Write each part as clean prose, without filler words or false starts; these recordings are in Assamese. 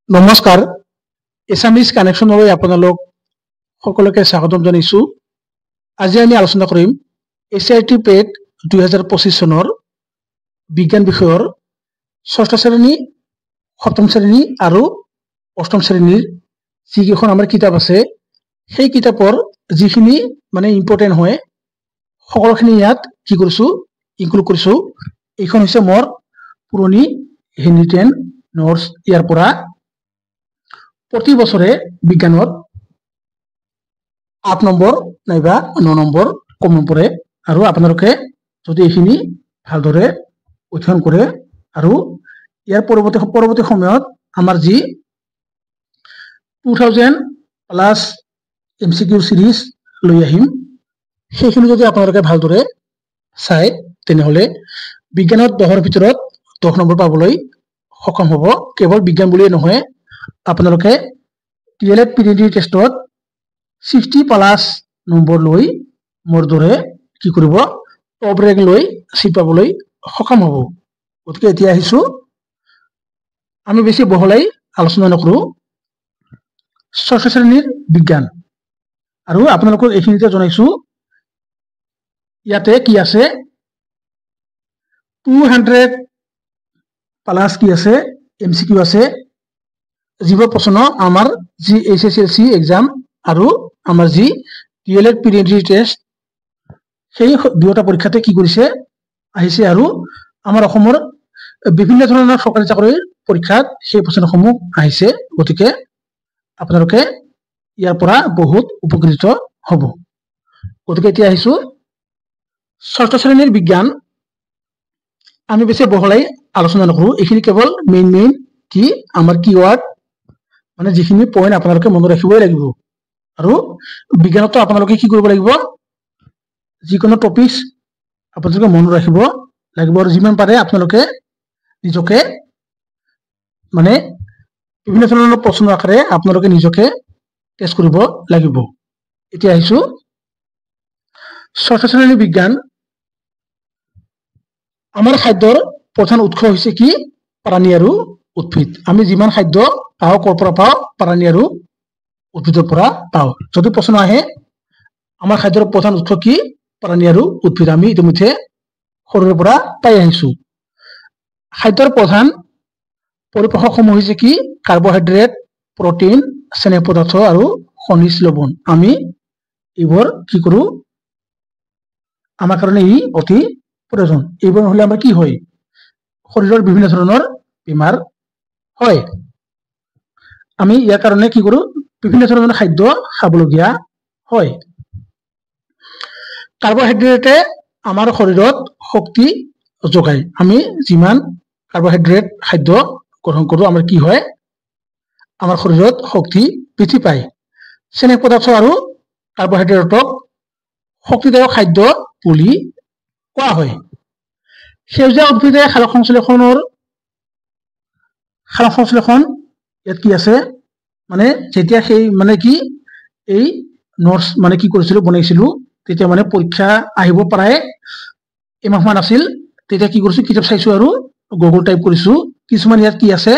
নমস্কাৰ এছামিজ কানেকশ্যনলৈ আপোনালোক সকলোকে স্বাগতম জনাইছোঁ। আজি আমি আলোচনা কৰিম এছচিআৰটি পেট 2025 চনৰ বিজ্ঞান বিষয়ৰ ষষ্ঠ শ্ৰেণী, সপ্তম শ্ৰেণী আৰু অষ্টম শ্ৰেণীৰ যিকেইখন আমাৰ কিতাপ আছে সেই কিতাপৰ যিখিনি ইম্পৰ্টেণ্ট হয় সকলোখিনি ইয়াত কি কৰিছোঁ ইনক্লুড কৰিছোঁ। এইখন হৈছে মোৰ পুৰণি হেণ্ডিটেন নোটছ। ইয়াৰ পৰা প্ৰতি বছৰে বিজ্ঞানত 8 নম্বৰ নাইবা 9 নম্বৰ কমন পৰে আৰু আপোনালোকে যদি এইখিনি ভালদৰে অধ্যয়ন কৰে আৰু ইয়াৰ পৰৱৰ্তী সময়ত আমাৰ যি 2000 প্লাছ MCQ সিৰিজ লৈ আহিম সেইখিনি যদি আপোনালোকে ভালদৰে চাই তেনেহলে বিজ্ঞানত 10ৰ ভিতৰত 10 নম্বৰ পাবলৈ সক্ষম হ'ব। কেৱল বিজ্ঞান বুলিয়ে নহয়, আপোনালোকে DLED PDD টেষ্টত 60 প্লাছ নম্বৰ লৈ মোৰ দৰে কি কৰিব টপ ৰেংক লৈ চিট পাবলৈ সক্ষম হ'ব। গতিকে এতিয়া আহিছোঁ, আমি বেছি বহলাই আলোচনা নকৰোঁ, ষষ্ঠ শ্ৰেণীৰ বিজ্ঞান। আৰু আপোনালোকক এইখিনিতে জনাইছোঁ ইয়াতে কি আছে 200 প্লাছ কি আছে MCQ আছে, যিবোৰ প্ৰশ্ন আমাৰ যি SSLC এক্সাম আৰু আমাৰ যি DLED PDD টেষ্ট সেই দুয়োটা পৰীক্ষাতে কি কৰিছে আহিছে আৰু আমাৰ অসমৰ বিভিন্ন ধৰণৰ চৰকাৰী চাকৰিৰ পৰীক্ষাত সেই প্ৰশ্নসমূহ আহিছে। গতিকে আপোনালোকে ইয়াৰ পৰা বহুত উপকৃত হ'ব। গতিকে এতিয়া আহিছোঁ ষষ্ঠ শ্ৰেণীৰ বিজ্ঞান। আমি বেছি বহলাই আলোচনা নকৰোঁ, এইখিনি কেৱল মেইন কি আমাৰ কিৱাৰ্ড যিখিনি পইণ্ট আপোনালোকে মনত ৰাখিবই লাগিব। আৰু বিজ্ঞানতো আপোনালোকে কি কৰিব লাগিব, যিকোনো টপিকছ আপোনালোকে মনত ৰাখিব লাগিব আৰু যিমান পাৰে আপোনালোকে নিজকে বিভিন্ন ধৰণৰ প্ৰশ্ন আকাৰে আপোনালোকে নিজকে টেষ্ট কৰিব লাগিব। এতিয়া আহিছোঁ ষষ্ঠ শ্ৰেণীৰ বিজ্ঞান। আমাৰ খাদ্যৰ প্ৰধান উৎস হৈছে কি প্ৰাণী আৰু উদ্ভিদ। আমি যিমান খাদ্য পাওঁ ক'ৰ পৰা পাওঁ, প্ৰাণী আৰু উদ্ভিদৰ পৰা পাওঁ। যদি প্ৰশ্ন আহে আমাৰ খাদ্যৰ প্ৰধান উৎস কি প্ৰাণী আৰু উদ্ভিদ, আমি ইতিমধ্যে সৰুৰে পৰা পাই আহিছোঁ। খাদ্যৰ প্ৰধান পৰিপোষকসমূহ হৈছে কি কাৰ্বহাইড্ৰেট, প্ৰটিন, স্নেহ পদাৰ্থ আৰু খনিজ লৱণ। আমি এইবোৰ কি কৰোঁ, আমাৰ কাৰণে ই অতি প্ৰয়োজন। এইবোৰ নহ'লে আমাৰ কি হয়, শৰীৰৰ বিভিন্ন ধৰণৰ বেমাৰ হয়। আমি ইয়াৰ কাৰণে কি কৰোঁ, বিভিন্ন ধৰণৰ খাদ্য খাবলগীয়া হয়। কাৰ্বহাইড্ৰেটে আমাৰ শৰীৰত শক্তি যোগায়। আমি যিমান কাৰ্বহাইড্ৰেট খাদ্য গ্ৰহণ কৰোঁ আমাৰ কি হয়, আমাৰ শৰীৰত শক্তি বৃদ্ধি পায়। স্নেহ পদাৰ্থ আৰু কাৰ্বহাইড্ৰেটক শক্তিদায়ক খাদ্য বুলি কোৱা হয়। সেউজীয়া উদ্ভিদে সালোক সংশ্লেষণ ইয়াত কি আছে, যেতিয়া সেই কি এই নোটছ কি কৰিছিলোঁ বনাইছিলোঁ তেতিয়া পৰীক্ষা আহিব প্ৰায় এমাহমান আছিল। তেতিয়া কি কৰিছোঁ, কিতাপ চাইছোঁ আৰু গুগল টাইপ কৰিছোঁ। কিছুমান ইয়াত কি আছে,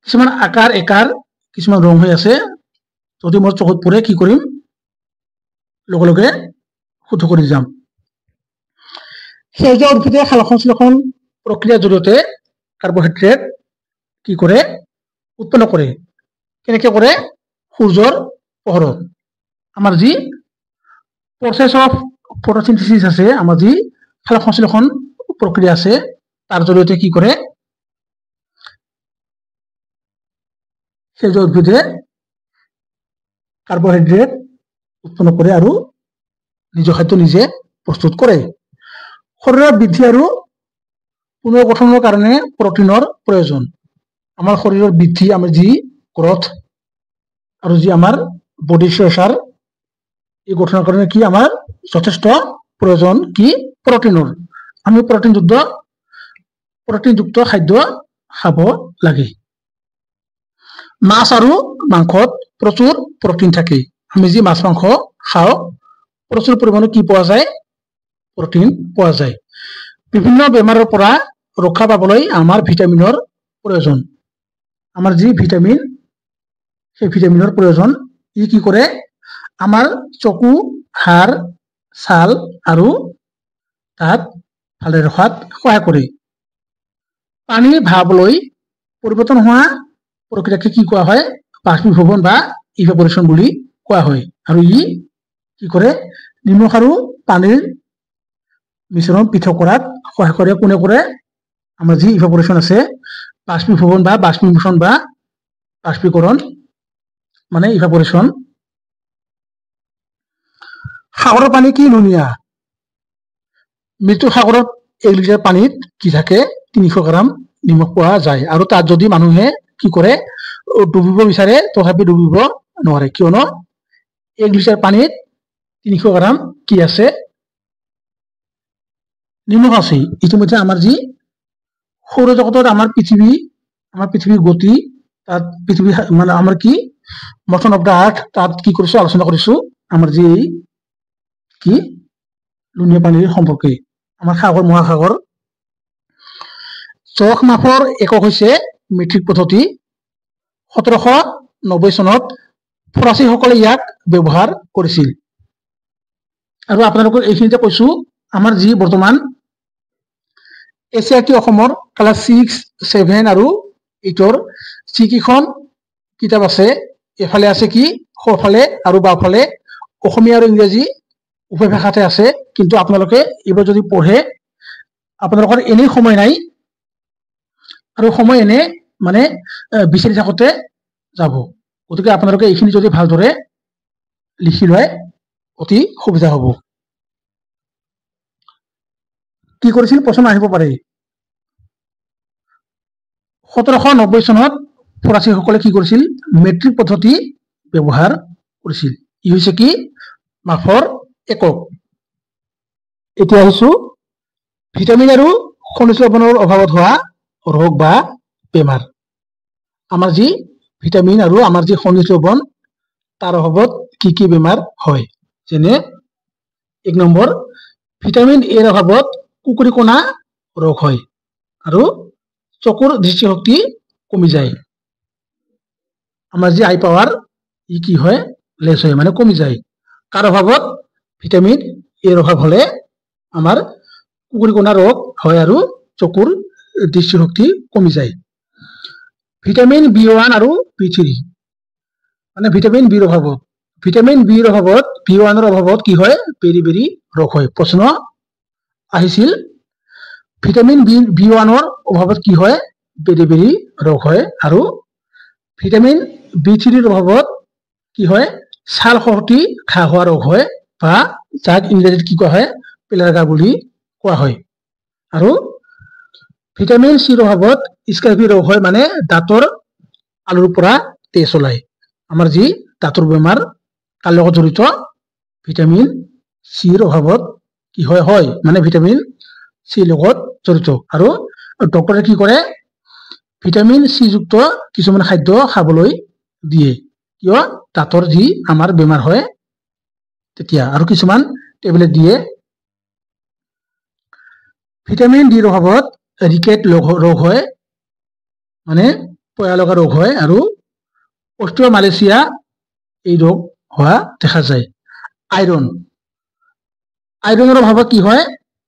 কিছুমান আকাৰ একাৰ কিছুমান ৰং হৈ আছে। যদি মোৰ চকুত পৰে কি কৰিম, লগে লগে শুদ্ধ কৰি যাম। সেউজীয়া উদ্ভিদে সালোক সংশ্লেষণ প্ৰক্ৰিয়াৰ জৰিয়তে কাৰ্বহাইড্ৰেট কি কৰে উৎপন্ন কৰে। কেনেকৈ কৰে, সূৰ্যৰ পোহৰত। আমাৰ যি প্ৰচেছ অফ ফটোচিনথেসিস আছে, আমাৰ যি সালোক সংশ্লেষণ প্ৰক্ৰিয়া আছে তাৰ জৰিয়তে কি কৰে সেউজীয়া উদ্ভিদে কাৰ্বহাইড্ৰেট উৎপন্ন কৰে আৰু নিজৰ খাদ্য নিজে প্ৰস্তুত কৰে। শৰীৰৰ বৃদ্ধি আৰু পুনৰ্গঠনৰ কাৰণে প্ৰটিনৰ প্ৰয়োজন। আমাৰ শৰীৰৰ বৃদ্ধি, আমাৰ যি গ্ৰথ আৰু যি আমাৰ বডি ষ্ট্ৰাকচাৰ এই গঠনৰ কাৰণে কি আমাৰ যথেষ্ট প্ৰয়োজন কি প্ৰটিনৰ। আমি প্ৰটিনযুক্ত খাদ্য খাব লাগে। মাছ আৰু মাংসত প্ৰচুৰ প্ৰটিন থাকে। আমি যি মাছ মাংস খাওঁ প্ৰচুৰ পৰিমাণে কি পোৱা যায়, প্ৰটিন পোৱা যায়। বিভিন্ন বেমাৰৰ পৰা ৰক্ষা পাবলৈ আমাৰ ভিটামিনৰ প্ৰয়োজন। আমাৰ যি ভিটামিন সেই ভিটামিনৰ প্ৰয়োজন ই কি কৰে আমাৰ চকু হাড় ছাল আৰু তাত ভালে ৰখাত সহায় কৰে পানীৰ ভাৱলৈ পৰিৱৰ্তন হোৱা প্ৰক্ৰিয়াকে কি কোৱা হয় বাষ্পীভৱন বা ইভাপোৰেশ্যন বুলি কোৱা হয় আৰু ই কি কৰে নিমখ আৰু পানীৰ মিশ্ৰণ পৃথক কৰাত সহায় কৰে কোনে কৰে আমাৰ যি ইভাপোৰেশ্যন আছে বাষ্পীভৱন বা বাষ্পীভূষণ বা বাষ্পীকৰণ মানে ইভাপোৰেশ্যন সাগৰৰ পানী কি লুণীয়া মৃত্যু সাগৰত 1 লিটাৰ পানীত কি থাকে 300 গ্ৰাম নিমখ পোৱা যায় আৰু তাত যদি মানুহে কি কৰে ডুবিব বিচাৰে তথাপি ডুবিব নোৱাৰে কিয়নো 1 লিটাৰ পানীত 300 গ্ৰাম কি আছে নিমখ আছে ইতিমধ্যে আমাৰ যি সৌৰজগতত আমাৰ পৃথিৱীৰ গতি তাত পৃথিৱী মানে আমাৰ কি মোশন অফ দা আৰ্থ তাত কি কৰিছো আলোচনা কৰিছো আমাৰ যি কি লুণীয়া পানীৰ সম্পৰ্কে আমাৰ সাগৰ মহাসাগৰ জখ মাপৰ একক হৈছে মেট্ৰিক পদ্ধতি 1790 চনত ফৰাচীসকলে ইয়াক ব্যৱহাৰ কৰিছিল আৰু আপোনালোকক এইখিনিতে কৈছো আমাৰ যি বৰ্তমান এছিয়াটি অসমৰ ক্লাছ 6, 7 আৰু 8ৰ যিকেইখন কিতাপ আছে এফালে আছে কি সোঁফালে আৰু বাওঁফালে অসমীয়া আৰু ইংৰাজী উভয় ভাষাতে আছে কিন্তু আপোনালোকে এইবাৰ যদি পঢ়ে আপোনালোকৰ এনেই সময় নাই আৰু সময় এনে মানে বিচাৰি থাকোতে যাব গতিকে আপোনালোকে এইখিনি যদি ভালদৰে লিখি লয় অতি সুবিধা হ'ব কি কৰিছিল প্ৰশ্ন আহিব পাৰে 1790 চনত ফৰাচীসকলে কি কৰিছিল মেট্ৰিক পদ্ধতি ব্যৱহাৰ কৰিছিল ই হৈছে কি মাপৰ একক এতিয়া আহিছো ভিটামিন আৰু খনিজ লৱণৰ অভাৱত হোৱা ৰোগ বা বেমাৰ আমাৰ যি ভিটামিন আৰু আমাৰ যি খনিজ লৱণ তাৰ অভাৱত কি বেমাৰ হয় যেনে 1 নম্বৰ ভিটামিন এৰ অভাৱত কুকুৰি কোণা ৰোগ হয় আৰু চকুৰ দৃষ্টিশক্তি কমি যায় আমাৰ যি আই পাৱাৰ ই কি হয় লেছ হয় মানে কমি যায় কাৰ অভাৱত ভিটামিন এৰ অভাৱ হলে আমাৰ কুকুৰি কোণা ৰোগ হয় আৰু চকুৰ দৃষ্টিশক্তি কমি যায় ভিটামিন B1 আৰু B3 মানে ভিটামিন বিৰ অভাৱত ভিটামিন বিৰ অভাৱত B1 ৰ অভাৱত কি হয় বেৰি ৰোগ হয় প্ৰশ্ন আহিছিল ভিটামিন B1 ৰ অভাৱত কি হয় বেৰি ৰোগ হয় আৰু ভিটামিন B3 ৰ অভাৱত কি হয় ছাল শক্তি ঘাঁ হোৱা ৰোগ হয় বা যাক ইংৰাজীত কি কোৱা হয় পেলাৰ্গা বুলি কোৱা হয় আৰু ভিটামিন C ৰ অভাৱত স্কাৰ্বি ৰোগ হয় মানে দাঁতৰ আলুৰ পৰা তেজ ওলায় আমাৰ যি দাঁতৰ বেমাৰ তাৰ লগত জড়িত ভিটামিন C ৰ অভাৱত কি হয় মানে ভিটামিন C লগত জড়িত আৰু ডক্টৰে কি কৰে ভিটামিন C যুক্ত কিছুমান খাদ্য খাবলৈ দিয়ে কিয় দাঁতৰ যি আমাৰ বেমাৰ হয় তেতিয়া আৰু কিছুমান টেবলেট দিয়ে ভিটামিন ডি ৰ অভাৱত ৰিকেট ৰোগ হয় মানে পয়া লগা ৰোগ হয় আৰু অস্টিওমালেচিয়া এই ৰোগ হোৱা দেখা যায় আইৰণৰ অভাৱত কি হয়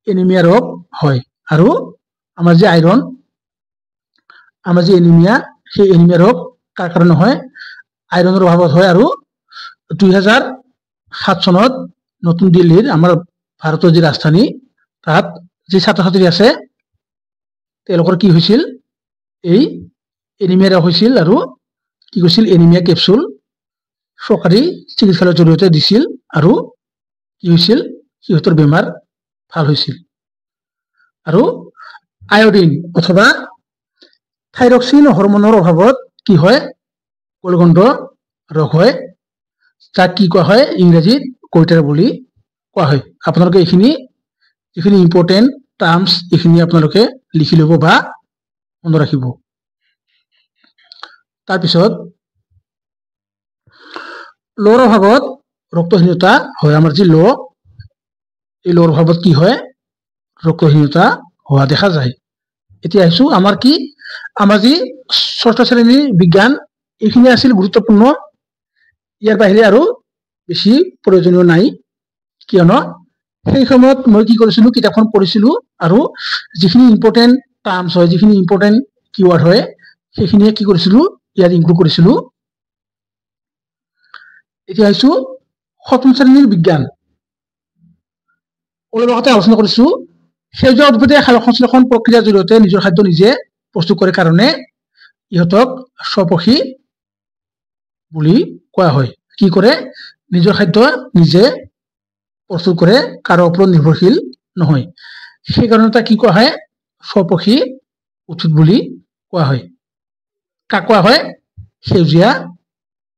এনিমিয়া ৰোগ হয় আৰু আমাৰ যে আইৰণ আমাৰ যে এনিমিয়া সেই এনিমিয়া ৰোগ কাৰ কাৰণে হয় আইৰণৰ অভাৱত হয় আৰু 2007 চনত নতুন দিল্লীৰ আমাৰ ভাৰতৰ যি ৰাজধানী তাত যে ছাত্ৰ ছাত্ৰী আছে তেওঁলোকৰ কি হৈছিল এই এনিমিয়া ৰোগ হৈছিল আৰু কি কৈছিল এনিমিয়া কেপচুল সৰকাৰি চিকিৎসালয়েৰ জৰিয়তে দিছিল আৰু কি হৈছিল সিহঁতৰ বেমাৰ ভাল হৈছিল আৰু আয়োডিন অথবা থাইৰক্সিন হৰমনৰ অভাৱত কি হয় কলগণ্ড ৰোগ হয় যাক কি কোৱা হয় ইংৰাজীত কৈটাৰ বুলি কোৱা হয় আপোনালোকে এইখিনি যিখিনি ইম্পৰ্টেন্ট টাৰ্মছ এইখিনি আপোনালোকে লিখি ল'ব বা মনত ৰাখিব তাৰপিছত লোৰ অভাৱত ৰক্তহীনতা হয় আমাৰ যি লো এই লোৰ অভাৱত কি হয় ৰক্তহীনতা হোৱা দেখা যায় এতিয়া আহিছো আমাৰ কি আমাৰ যি ষষ্ঠ শ্ৰেণীৰ বিজ্ঞান এইখিনি আছিল গুৰুত্বপূৰ্ণ। ইয়াৰ বাহিৰে আৰু বেছি প্ৰয়োজনীয় নাই, কিয়নো সেই সময়ত মই কি কৰিছিলো, কিতাপখন পঢ়িছিলো আৰু যিখিনি ইম্পৰ্টেণ্ট টাৰ্মছ হয়, যিখিনি ইম্পৰ্টেণ্ট কিৱাৰ্ড হয়, সেইখিনিয়ে কি কৰিছিলো, ইয়াত ইনক্লুড কৰিছিলো। এতিয়া আহিছো সপ্তম শ্ৰেণীৰ বিজ্ঞান। অলপ আগতে আলোচনা কৰিছো, সেউজীয়া উদ্ভিদে সালোক সংশ্লেষণ প্ৰক্ৰিয়াৰ জৰিয়তে নিজৰ খাদ্য নিজে প্ৰস্তুত কৰে কাৰণে ইহঁতক স্বপোষী বুলি কোৱা হয়। কি কৰে, নিজৰ খাদ্য নিজে প্ৰস্তুত কৰে, কাৰো ওপৰত নিৰ্ভৰশীল নহয়। সেইকাৰণে তাক কি কোৱা হয়, স্বপোষী উদ্ভিদ বুলি কোৱা হয়। কাক কোৱা হয়, সেউজীয়া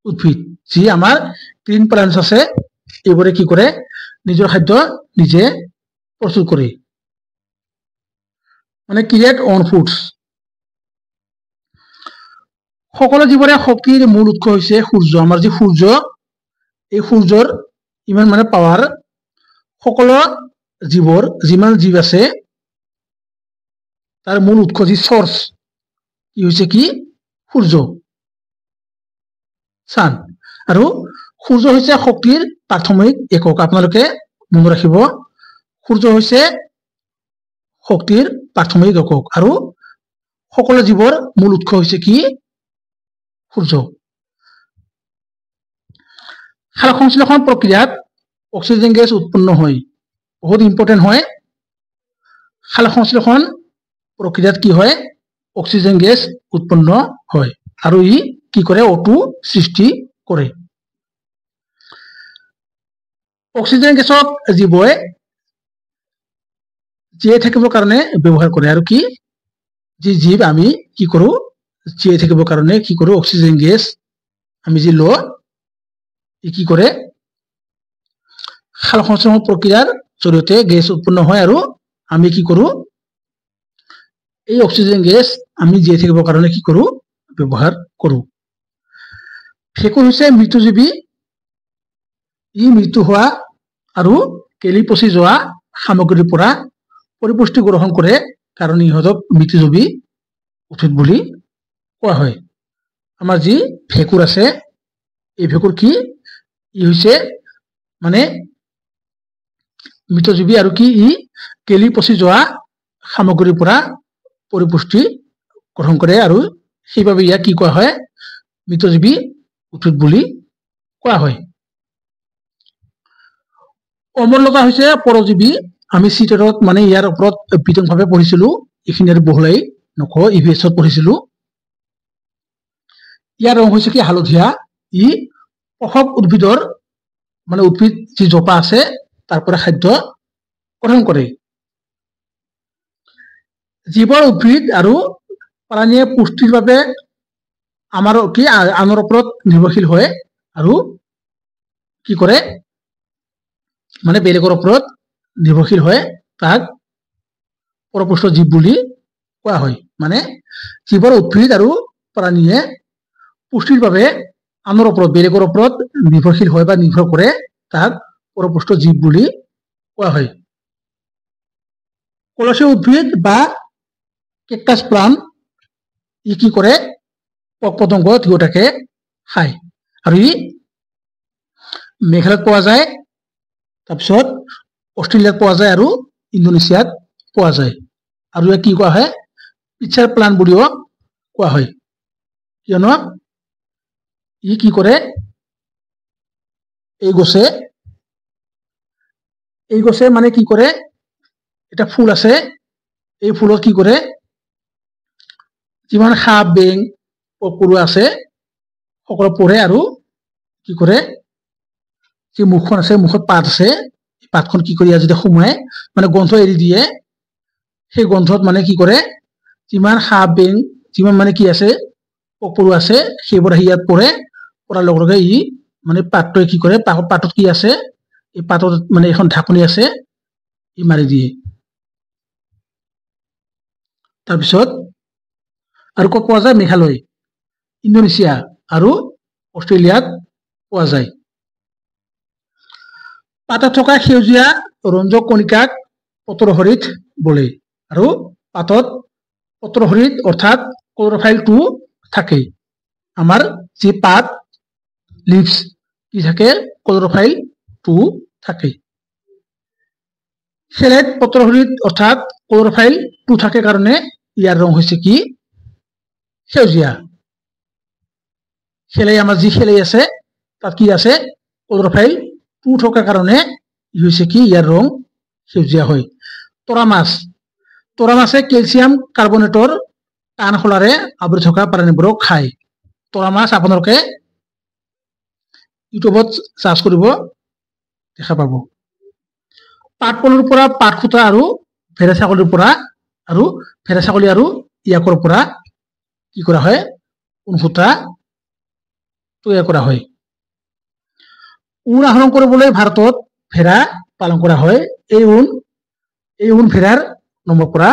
উদ্ভিদ। যি আমাৰ গ্ৰীণ প্লান্টছ আছে, এইবোৰে কি কৰে, নিজৰ খাদ্য নিজে প্ৰস্তুত কৰে, মানে ক্ৰিয়েট অন ফুডছ। সকলো জীৱৰে শক্তিৰ মূল উৎস হৈছে সূৰ্য। আমাৰ যি সূৰ্য, এই সূৰ্যৰ ইমান মানে পাৱাৰ, সকলো জীৱৰ যিমান জীৱ আছে তাৰ মূল উৎস যি চৰ্চ, কি হৈছে কি, সূৰ্য, চান। আৰু সূৰ্য হৈছে শক্তিৰ প্ৰাথমিক একক। আপোনালোকে মনত ৰাখিব, সূৰ্য হৈছে শক্তিৰ প্ৰাথমিক একক আৰু সকলো জীৱৰ মূল উৎস হৈছে কি, সূৰ্য। সালোক সংশ্লেষণ প্ৰক্ৰিয়াত অক্সিজেন গেছ উৎপন্ন হয়, বহুত ইম্পৰ্টেণ্ট হয়। সালোক সংশ্লেষণ প্ৰক্ৰিয়াত কি হয়, অক্সিজেন গেছ উৎপন্ন হয় আৰু ই কি কৰে, O2 সৃষ্টি কৰে। অক্সিজেন গেছক জীৱই জীয়াই থাকিবৰ কাৰণে ব্যৱহাৰ কৰে। আৰু কি, যি জীৱ আমি কি কৰো, জীয়াই থাকিবৰ কাৰণে কি কৰো, অক্সিজেন গেছ আমি যি লওঁ, ই কি কৰে, সালোক সংশ্লেষণ প্ৰক্ৰিয়াৰ জৰিয়তে গেছ উৎপন্ন হয় আৰু আমি কি কৰো, এই অক্সিজেন গেছ আমি জীয়াই থাকিবৰ কাৰণে কি কৰো, ব্যৱহাৰ কৰো। ভেঁকুৰ হৈছে মৃতজীৱী। ই মৃত্যু হোৱা আৰু গেলি পচি যোৱা সামগ্ৰীৰ পৰা পৰিপুষ্টি গ্ৰহণ কৰে কাৰণ ইহঁতক মৃতজীৱী উদ্ভিদ বুলি কোৱা হয়। আমাৰ যি ভেঁকুৰ আছে, এই ভেঁকুৰ কি, ই হৈছে মানে মৃতজীৱী আৰু কি, ই গেলি পচি যোৱা সামগ্ৰীৰ পৰা পৰিপুষ্টি গ্ৰহণ কৰে আৰু সেইবাবে ইয়াক কি কোৱা হয়, মৃতজীৱী উদ্ভিদ বুলি কোৱা হয়। অমৰলতা হৈছে পৰজীৱী। আমি চিটাৰত মানে ইয়াৰ ওপৰত বিতংভাৱে পঢ়িছিলো, এইখিনি আৰু বহলাই নকওঁ, ইভিএছত পঢ়িছিলো। ইয়াৰ ৰং হৈছে কি, হালধীয়া। ই পশক উদ্ভিদৰ মানে উদ্ভিদ যি জোপা আছে তাৰ পৰা খাদ্য গ্ৰহণ কৰে। জীৱৰ উদ্ভিদ আৰু প্ৰাণীয়ে পুষ্টিৰ বাবে আমাৰ কি আনৰ ওপৰত নিৰ্ভৰশীল হয় আৰু কি কৰে, মানে বেলেগৰ ওপৰত নিৰ্ভৰশীল হয়, তাক পৰপুষ্ট জীৱ বুলি কোৱা হয়। মানে জীৱৰ উদ্ভিদ আৰু প্ৰাণীয়ে পুষ্টিৰ বাবে আনৰ ওপৰত, বেলেগৰ ওপৰত নিৰ্ভৰশীল হয় বা নিৰ্ভৰ কৰে, তাক পৰপুষ্ট জীৱ বুলি কোৱা হয়। কলচীয় উদ্ভিদ বা কেকটাছ প্লান্ট, ই কি কৰে, পোক পতংগ দুয়োটাকে খায় আৰু ই মেঘালয়ত পোৱা যায়, তাৰপিছত অষ্ট্ৰেলিয়াত পোৱা যায় আৰু ইণ্ডোনেছিয়াত পোৱা যায়। আৰু ইয়াক কি কোৱা হয়, পিচাৰ প্লান্ট বুলিও কোৱা হয়, কিয়নো ই কি কৰে, এই গছে মানে কি কৰে, এটা ফুল আছে, এই ফুলত কি কৰে, যিমান সাপ বেং পোক পৰুৱা আছে সকলো পৰে আৰু কি কৰে, যি মুখখন আছে, মুখত পাত আছে, পাতখন কি কৰি যদি সোমাই মানে গন্ধ এৰি দিয়ে, সেই গন্ধত মানে কি কৰে, যিমান সাপ বেং যিমান মানে কি আছে পোক পৰুৱা আছে সেইবোৰ আহি ইয়াত পৰে, পৰাৰ লগে লগে ই মানে পাতটোৱে কি কৰে, পাতত কি আছে, এই পাতত মানে এখন ঢাকনি আছে, ই মাৰি দিয়ে। তাৰপিছত আৰু ক'ত পোৱা যায়, মেঘালয়, ইণ্ডোনেছিয়া আৰু অষ্ট্ৰেলিয়াত পোৱা যায়। পাতত থকা সেউজীয়া ৰঞ্জক কণিকাক পত্ৰহৰিত বোলে আৰু পাতত পত্ৰহৰিত অৰ্থাৎ ক্লোরোফাইল 2 থাকে আমার যে পাত লিভস কি থাকে ক্লোরোফাইল 2 থাকে সেলেট পত্রহরিত অর্থাৎ ক্লোরোফাইল 2 থাকে কারণে ইয়ার রং হইছে কি সেউজিয়া সেলাই আমার যে সেলাই আছে তাত কি আছে ক্লোরোফাইল 2 থাকার কারণে হইছে কি ইয়ার রং সেউজিয়া হয় তোরা মাছে ক্যালসিয়াম কার্বনেটর টান খোলারে আবৰি থকা প্ৰাণীবোৰক খায় তোৰা মাছ আপোনালোকে ইউটিউবত সাৰ্চ কৰিব দেখা পাব পাটপলৰ পৰা পাটখুটা আৰু ভেড়া ছাগলীৰ পৰা আৰু ভেড়া ছাগলী আৰু ইয়াকৰ পৰা কি কৰা হয় ঊনসূতা তৈয়াৰ কৰা হয় ঊন আহৰণ কৰিবলৈ ভাৰতত ভেড়া পালন কৰা হয় এই ঊন ভেড়াৰ নম্বৰ পৰা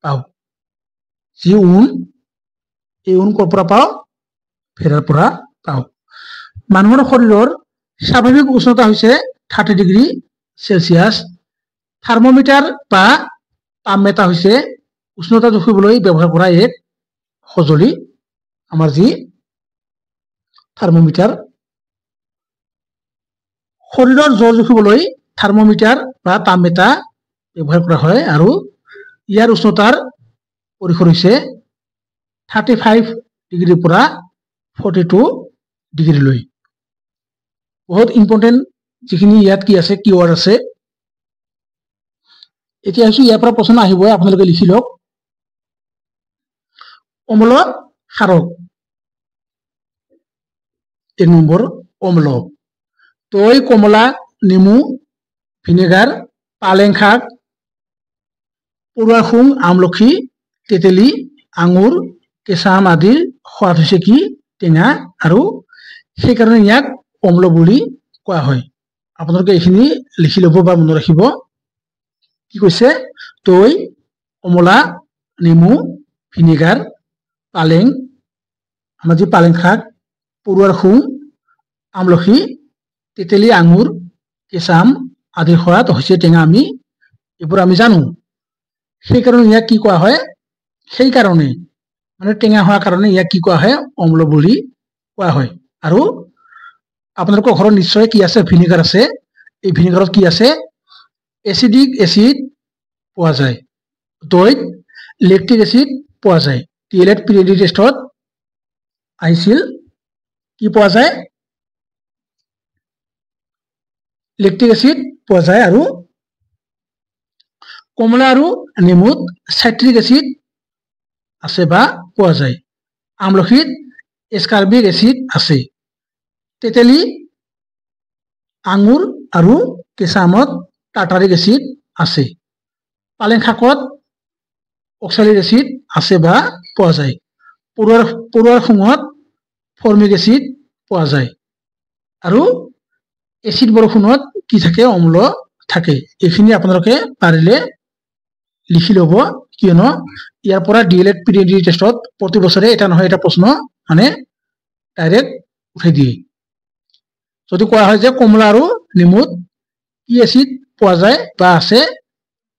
পাওঁ যি ঊন কৰ পৰা পাওঁ ভেড়াৰ পৰা পাওঁ মানুহৰ শৰীৰৰ স্বাভাৱিক উষ্ণতা হৈছে 30 ডিগ্ৰী সেলসিয়াস থাৰ্মোমিটাৰ বা তাপমাত্ৰা হৈছে উষ্ণতা জুখিবলৈ ব্যৱহাৰ কৰা এক সঁজুলি আমাৰ যি থাৰ্মোমিটাৰ শৰীৰৰ জোৰ জুখিবলৈ থাৰ্মোমিটাৰ বা তাপমাত্ৰা ব্যৱহাৰ কৰা হয় আৰু ইয়াৰ উষ্ণতাৰ পৰিসৰ হৈছে 35 ডিগ্ৰীৰ পৰা 42 ডিগ্ৰীলৈ বহুত ইম্পৰ্টেন্ট যিখিনি ইয়াত কি আছে কিওয়াৰ্ড আছে এতিয়া আছো ইয়াৰ পৰা প্ৰশ্ন আহিব আপোনালোকে লিখি লওক অম্ল ক্ষাৰক এক নম্বৰ অম্ল দৈ কমলা নেমু ভিনেগাৰ পালেং শাক পৰুৱাৰ শুং আমলখি তেতেলী আঙুৰ কেঁচা আম আদিৰ সোৱাদ হৈছে কি টেঙা আৰু সেইকাৰণে ইয়াক অম্ল বুলি কোৱা হয় আপোনালোকে এইখিনি লিখি ল'ব বা মনত ৰাখিব কি কৈছে দৈ কমলা নেমু ভিনেগাৰ পালেং আমাৰ যি পালেং শাক পৰুৱাৰ শুং আমলখি তেতেলী আঙুৰ কেঁচা আম আদিৰ সোৱাদ হৈছে টেঙা আমি এইবোৰ আমি জানো সেইকাৰণে ইয়াক কি কোৱা হয় সেইকাৰণে মানে টেঙা হোৱাৰ কাৰণে ইয়াক কি কোৱা হয় অম্ল বুলি কোৱা হয় আৰু আপোনালোকৰ ঘৰত নিশ্চয় কি আছে ভিনেগাৰ আছে এই ভিনেগাৰত কি আছে এসিডিক এসিড পোৱা যায় দৈত লেকটিক এসিড পোৱা যায় টিএলএট পিৰিয়ড টেষ্টত আহিছিল কি পোৱা যায় লেকটিক এসিড পোৱা যায় আৰু কমলা আৰু নেমুত সাইট্ৰিক এসিড আছে বা পোৱা যায় আমলখিত এসকাৰ্বিক এসিড আছে তেতেলী আঙুৰ আৰু কেঁচা আমত টাৰ্টাৰিক এসিড আছে পালেং শাকত অক্সালিক এসিড আছে বা পোৱা যায় পৰুৱাৰ শুঙত ফৰ্মিক এসিড পোৱা যায় আৰু এসিড বৰষুণত কি থাকে অম্ল থাকে এইখিনি আপোনালোকে পাৰিলে লিখি ল'ব কিয়নো ইয়াৰ পৰা ডিএলএড পিৰিয়ড টেষ্টত প্ৰতি বছৰে এটা নহয় এটা প্ৰশ্ন মানে ডাইৰেক্ট উঠাই দিয়ে যদি কোৱা হয় যে কমলা আৰু নেমুত কি এসিড পোৱা যায় বা আছে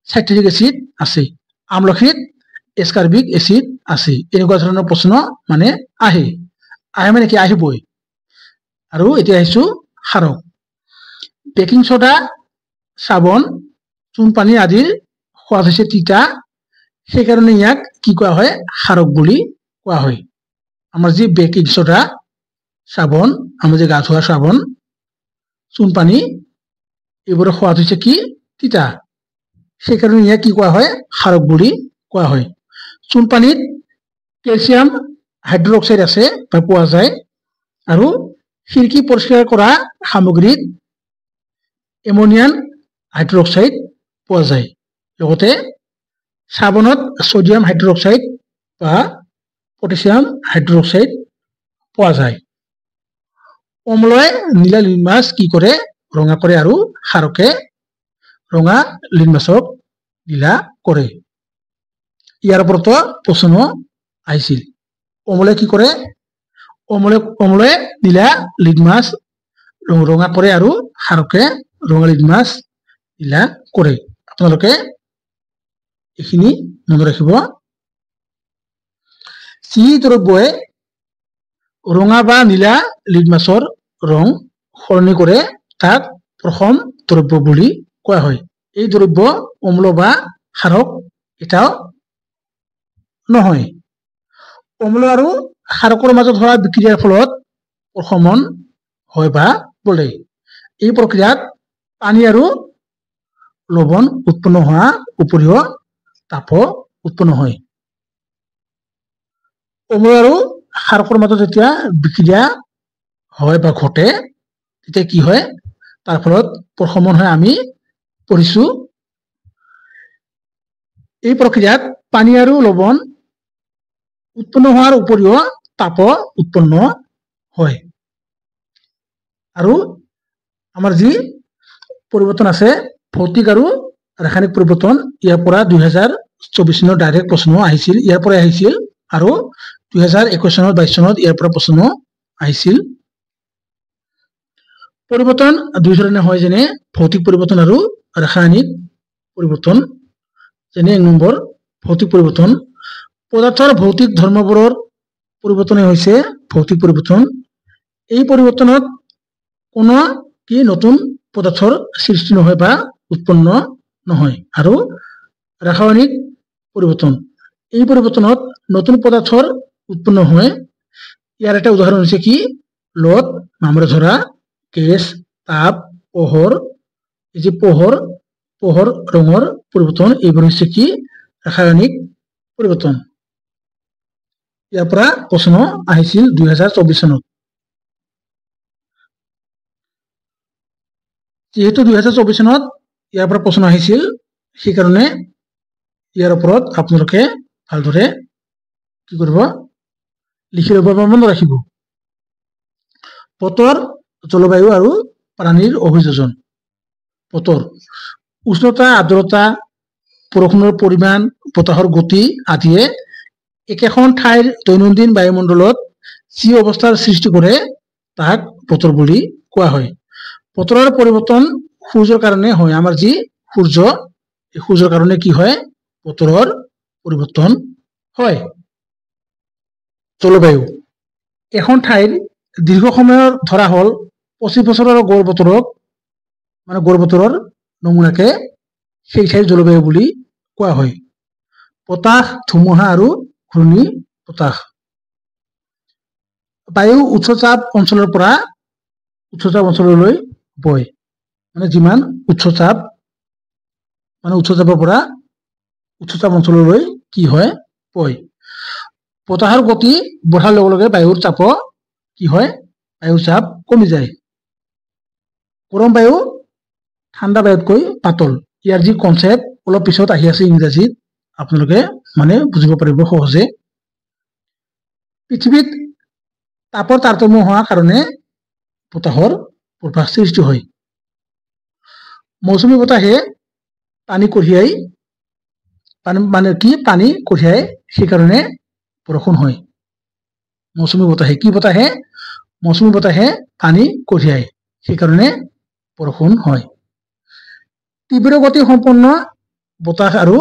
সাইট্ৰিক এসিড আছে আমলখিত এসকাৰ্বিক এসিড আছে এনেকুৱা ধৰণৰ প্ৰশ্ন মানে আহে মানে কি আহিবই আৰু এতিয়া আহিছো ক্ষাৰক বেকিং সোডা সাবন চূণ পানী আদিৰ সোৱাদ হৈছে তিতা সেইকাৰণে ইয়াক কি কোৱা হয় ক্ষাৰক বুলি কোৱা হয় আমাৰ যি বেকিং সোডা সাবন আমাৰ যে গা ধোৱা সাবন চূণ পানী এইবোৰৰ সোৱাদ হৈছে কি তিতা সেইকাৰণে ইয়াক কি কোৱা হয় ক্ষাৰক বুলি কোৱা হয় চূণ পানীত ক্যালসিয়াম হাইড্ৰক্সাইড আছে বা পোৱা যায় আৰু খিৰিকী পৰিষ্কাৰ কৰা সামগ্ৰীত এমোনিয়াম হাইড্ৰক্সাইড পোৱা যায় লগতে সাবনত সোডিয়াম হাইড্ৰক্সাইড বা পটাছিয়াম হাইড্ৰক্সাইড পোৱা যায় অম্লয়ে নীলা লিটমাছ কি কৰে ৰঙা কৰে আৰু ক্ষাৰকে ৰঙা লিটমাছক নীলা কৰে ইয়াৰ ওপৰত প্ৰশ্ন আহিছিল অম্লয়ে কি কৰে অম্লয়ে নীলা লিটমাছ ৰঙা কৰে আৰু ক্ষাৰকে ৰঙা লিটমাছ নীলা কৰে আপোনালোকে এইখিনি মনত ৰাখিব যি দ্ৰব্যই ৰঙা বা নীলা লিটমাছৰ ৰং সলনি কৰে তাক প্ৰথম দ্ৰব্য বুলি কোৱা হয়। এই দ্ৰব্য অম্ল বা ক্ষাৰক এটাও নহয়। অম্ল আৰু ক্ষাৰকৰ মাজত হোৱা বিক্ৰিয়াৰ ফলত প্ৰশমন হয় বা বলে। এই প্ৰক্ৰিয়াত পানী আৰু লৱণ উৎপন্ন হোৱাৰ উপৰিও তাপ উৎপন্ন হয়। অম্ল আৰু ক্ষাৰকৰ মাজত যেতিয়া বিক্ৰিয়া হয় বা ঘটে তেতিয়া কি হয়, তাৰ ফলত প্ৰশমন হয় আমি পঢ়িছো। এই প্ৰক্ৰিয়াত পানী আৰু লৱণ উৎপন্ন হোৱাৰ উপৰিও তাপ উৎপন্ন হয়। আৰু আমাৰ যি পৰিৱৰ্তন আছে ভৌতিক আৰু ৰাসায়নিক পৰিৱৰ্তন, ইয়াৰ পৰা 2024 চনত ডাইৰেক্ট প্ৰশ্ন আহিছিল, ইয়াৰ পৰাই আহিছিল। আৰু 2021 চনত 22 চনত ইয়াৰ পৰা প্ৰশ্ন আহিছিল। পৰিৱৰ্তন দুই ধৰণে হয়, যেনে ভৌতিক পৰিৱৰ্তন আৰু ৰাসায়নিক পৰিৱৰ্তন। যেনে 1 নম্বৰ ভৌতিক পৰিৱৰ্তন। পদাৰ্থৰ ভৌতিক ধৰ্মবোৰৰ পৰিৱৰ্তনে হৈছে ভৌতিক পৰিৱৰ্তন। এই পৰিৱৰ্তনত কোনো কি নতুন পদাৰ্থৰ সৃষ্টি নহয় বা উৎপন্ন নহয়। আৰু ৰাসায়নিক পৰিৱৰ্তন, এই পৰিৱৰ্তনত নতুন পদাৰ্থৰ উৎপন্ন হয়। ইয়াৰ এটা উদাহৰণ হৈছে কি লোদ, মামৰে ধৰা, গেছ, তাপ, পোহৰ। এই যে পোহৰ ৰঙৰ পৰিৱৰ্তন, এইবোৰ হৈছে কি ৰাসায়নিক পৰিৱৰ্তন। ইয়াৰ পৰা প্ৰশ্ন আহিছিল 2024 চনত। যেহেতু 2024 চনত ইয়াৰ পৰা প্ৰশ্ন আহিছিল, সেইকাৰণে ইয়াৰ ওপৰত আপোনালোকে ভালদৰে কি কৰিব, লিখি ল'ব বা মনত ৰাখিব। বতৰ, জলবায়ু আৰু প্ৰাণীৰ অভিযোজন। বতৰ, উষ্ণতা, আৰ্দ্ৰতা, বৰষুণৰ পৰিমাণ, বতাহৰ গতি আদিয়ে একেখন ঠাইৰ দৈনন্দিন বায়ুমণ্ডলত যি অৱস্থাৰ সৃষ্টি কৰে তাক বতৰ বুলি কোৱা হয়। বতৰৰ পৰিৱৰ্তন সূৰ্যৰ কাৰণে হয়। আমাৰ যি সূৰ্য, এই সূৰ্যৰ কাৰণে কি হয়, বতৰৰ পৰিৱৰ্তন হয়। জলবায়ু, এখন ঠাইৰ দীৰ্ঘ সময়ৰ ধৰা হ'ল 25 বছৰৰ গড় বতৰৰ নমুনাকে সেই ঠাইৰ জলবায়ু বুলি কোৱা হয়। বতাহ, ধুমুহা আৰু ঘূৰ্ণী বতাহ। বায়ু উচ্চচাপ অঞ্চলৰ পৰা উচ্চচাপ অঞ্চললৈ বয়। মানে যিমান উচ্চচাপ, উচ্চচাপৰ পৰা উচ্চচাপ অঞ্চললৈ কি হয়, বয়। বতাহৰ গতি বঢ়াৰ লগে লগে বায়ুৰ চাপ কি হয়, বায়ুৰ চাপ কমি যায়। গৰম বায়ু ঠাণ্ডা বায়ুতকৈ পাতল। ইয়াৰ যি কনচেপ্ট অলপ পিছত আহি আছে ইংৰাজীত, আপোনালোকে বুজিব পাৰিব সহজে। পৃথিৱীত তাপৰ তাৰতম্য হোৱাৰ কাৰণে বতাহৰ প্ৰভাৱ সৃষ্টি হয়। মৌচুমী বতাহে পানী কঢ়িয়াই, পানী কঢ়িয়াই, সেইকাৰণে বৰষুণ হয়। মৌচুমী বতাহে কি বতাহে, মৌচুমী বতাহে পানী কঢ়িয়াই, সেইকাৰণে বৰষুণ হয়। তীব্ৰ গতি সম্পন্ন বতাহ আৰু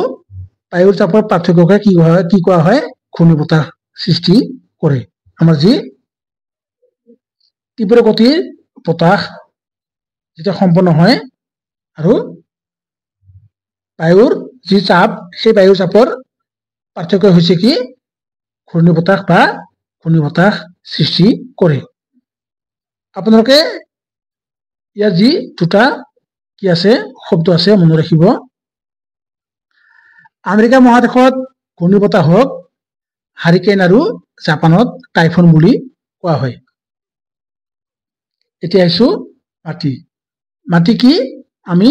বায়ুৰ চাপৰ পাৰ্থক্যকে কি কোৱা হয়, ঘূৰ্ণী বতাহ সৃষ্টি কৰে। আমাৰ যি তীব্ৰ গতিৰ বতাহ যেতিয়া সম্পন্ন হয় আৰু বায়ুৰ যি চাপ, সেই বায়ুৰ চাপৰ পাৰ্থক্য হৈছে কি ঘূৰ্ণী বতাহ বা ঘূৰ্ণী বতাহ সৃষ্টি কৰে। আপোনালোকে ইয়াৰ যি দুটা কি আছে শব্দ আছে মনত ৰাখিব। আমেৰিকা মহাদেশত ঘূৰ্ণী বতাহক হাৰিকেন আৰু জাপানত টাইফুন বুলি কোৱা হয়। এতিয়া আহিছো মাটি। মাটি কি আমি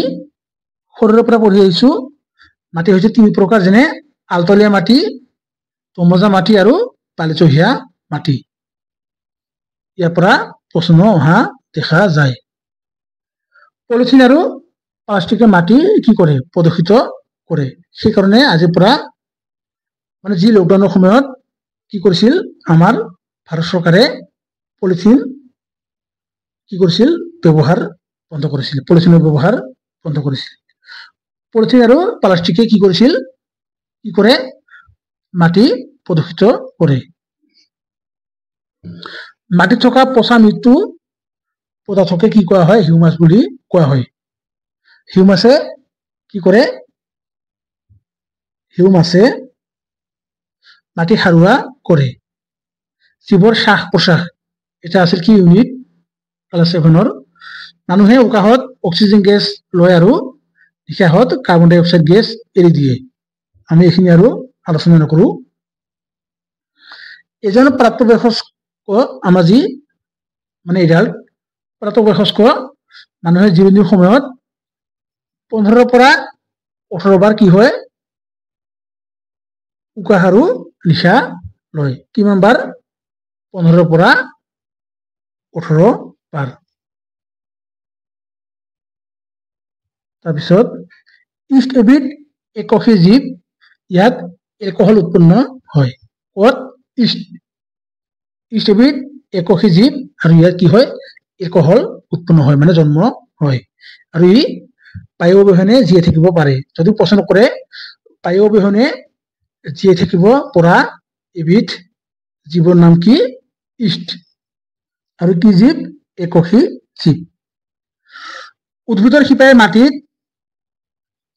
সৰুৰে পৰা পঢ়ি আহিছো। মাটি হৈছে 3 প্ৰকাৰ, যেনে আলতলীয়া মাটি, তমজা মাটি আৰু বালিচহীয়া মাটি। ইয়াৰ পৰা প্ৰশ্ন অহা দেখা যায়। পলিথিন আৰু প্লাষ্টিকে মাটি কি কৰে, প্ৰদূষিত কৰে। সেইকাৰণে আজিৰ পৰা যি লকডাউনৰ সময়ত কি কৰিছিল, আমাৰ ভাৰত চৰকাৰে পলিথিন কি কৰিছিল, ব্যৱহাৰ বন্ধ কৰিছিল। পলিথিনৰ ব্যৱহাৰ বন্ধ কৰিছিল। পলিথিন আৰু প্লাষ্টিকে কি কৰিছিল, কি কৰে, মাটি প্ৰদূষিত কৰে। মাটিত থকা পচা মৃত্যু পদাৰ্থকে কি কোৱা হয়? হিউমাছ বুলি কোৱা হয়। হিউমাছে কি কৰে? হিউমাছে মাটি সাৰুৱা কৰে। জীৱৰ শ্বাস প্ৰশ্বাস, এটা আছিল কি ইউনিট? ক্লাছ 7-ৰ। মানুহে উশাহত অক্সিজেন গেছ লয় আৰু নিশাহত কাৰ্বন ডাই অক্সাইড গেছ এৰি দিয়ে। আমি এইখিনি আৰু আলোচনা নকৰো। এজন প্ৰাপ্তবয়স্ক, আমাৰ যি মানে এডাল্ট প্ৰাপ্তবয়স্ক মানুহে জীৱনীৰ সময়ত 15 পৰা 18 বাৰ কি হয়? উশাহ আৰু নিশাহ লয়। কিমান বাৰ? 15 পৰা 18 বাৰ। তাৰপিছত ইষ্ট এবিধ এককী জীৱ, ইয়াত এলকহল উৎপন্ন হয়। ক'ত? ইষ্ট এবিধ এককী জীৱ আৰু ইয়াত কি হয়? এলকহল উৎপন্ন হয়, মানে জন্ম হয়। আৰু ই বায়ু অবিহনে জীয়াই থাকিব পাৰে। যদি প্ৰশ্ন কৰে বায়ু অবিহনে জীয়াই থাকিব পৰা এবিধ জীৱৰ নাম কি? ইষ্ট। আৰু কি জীৱ? এককী জীৱ। উদ্ভিদৰ শিপাই মাটিত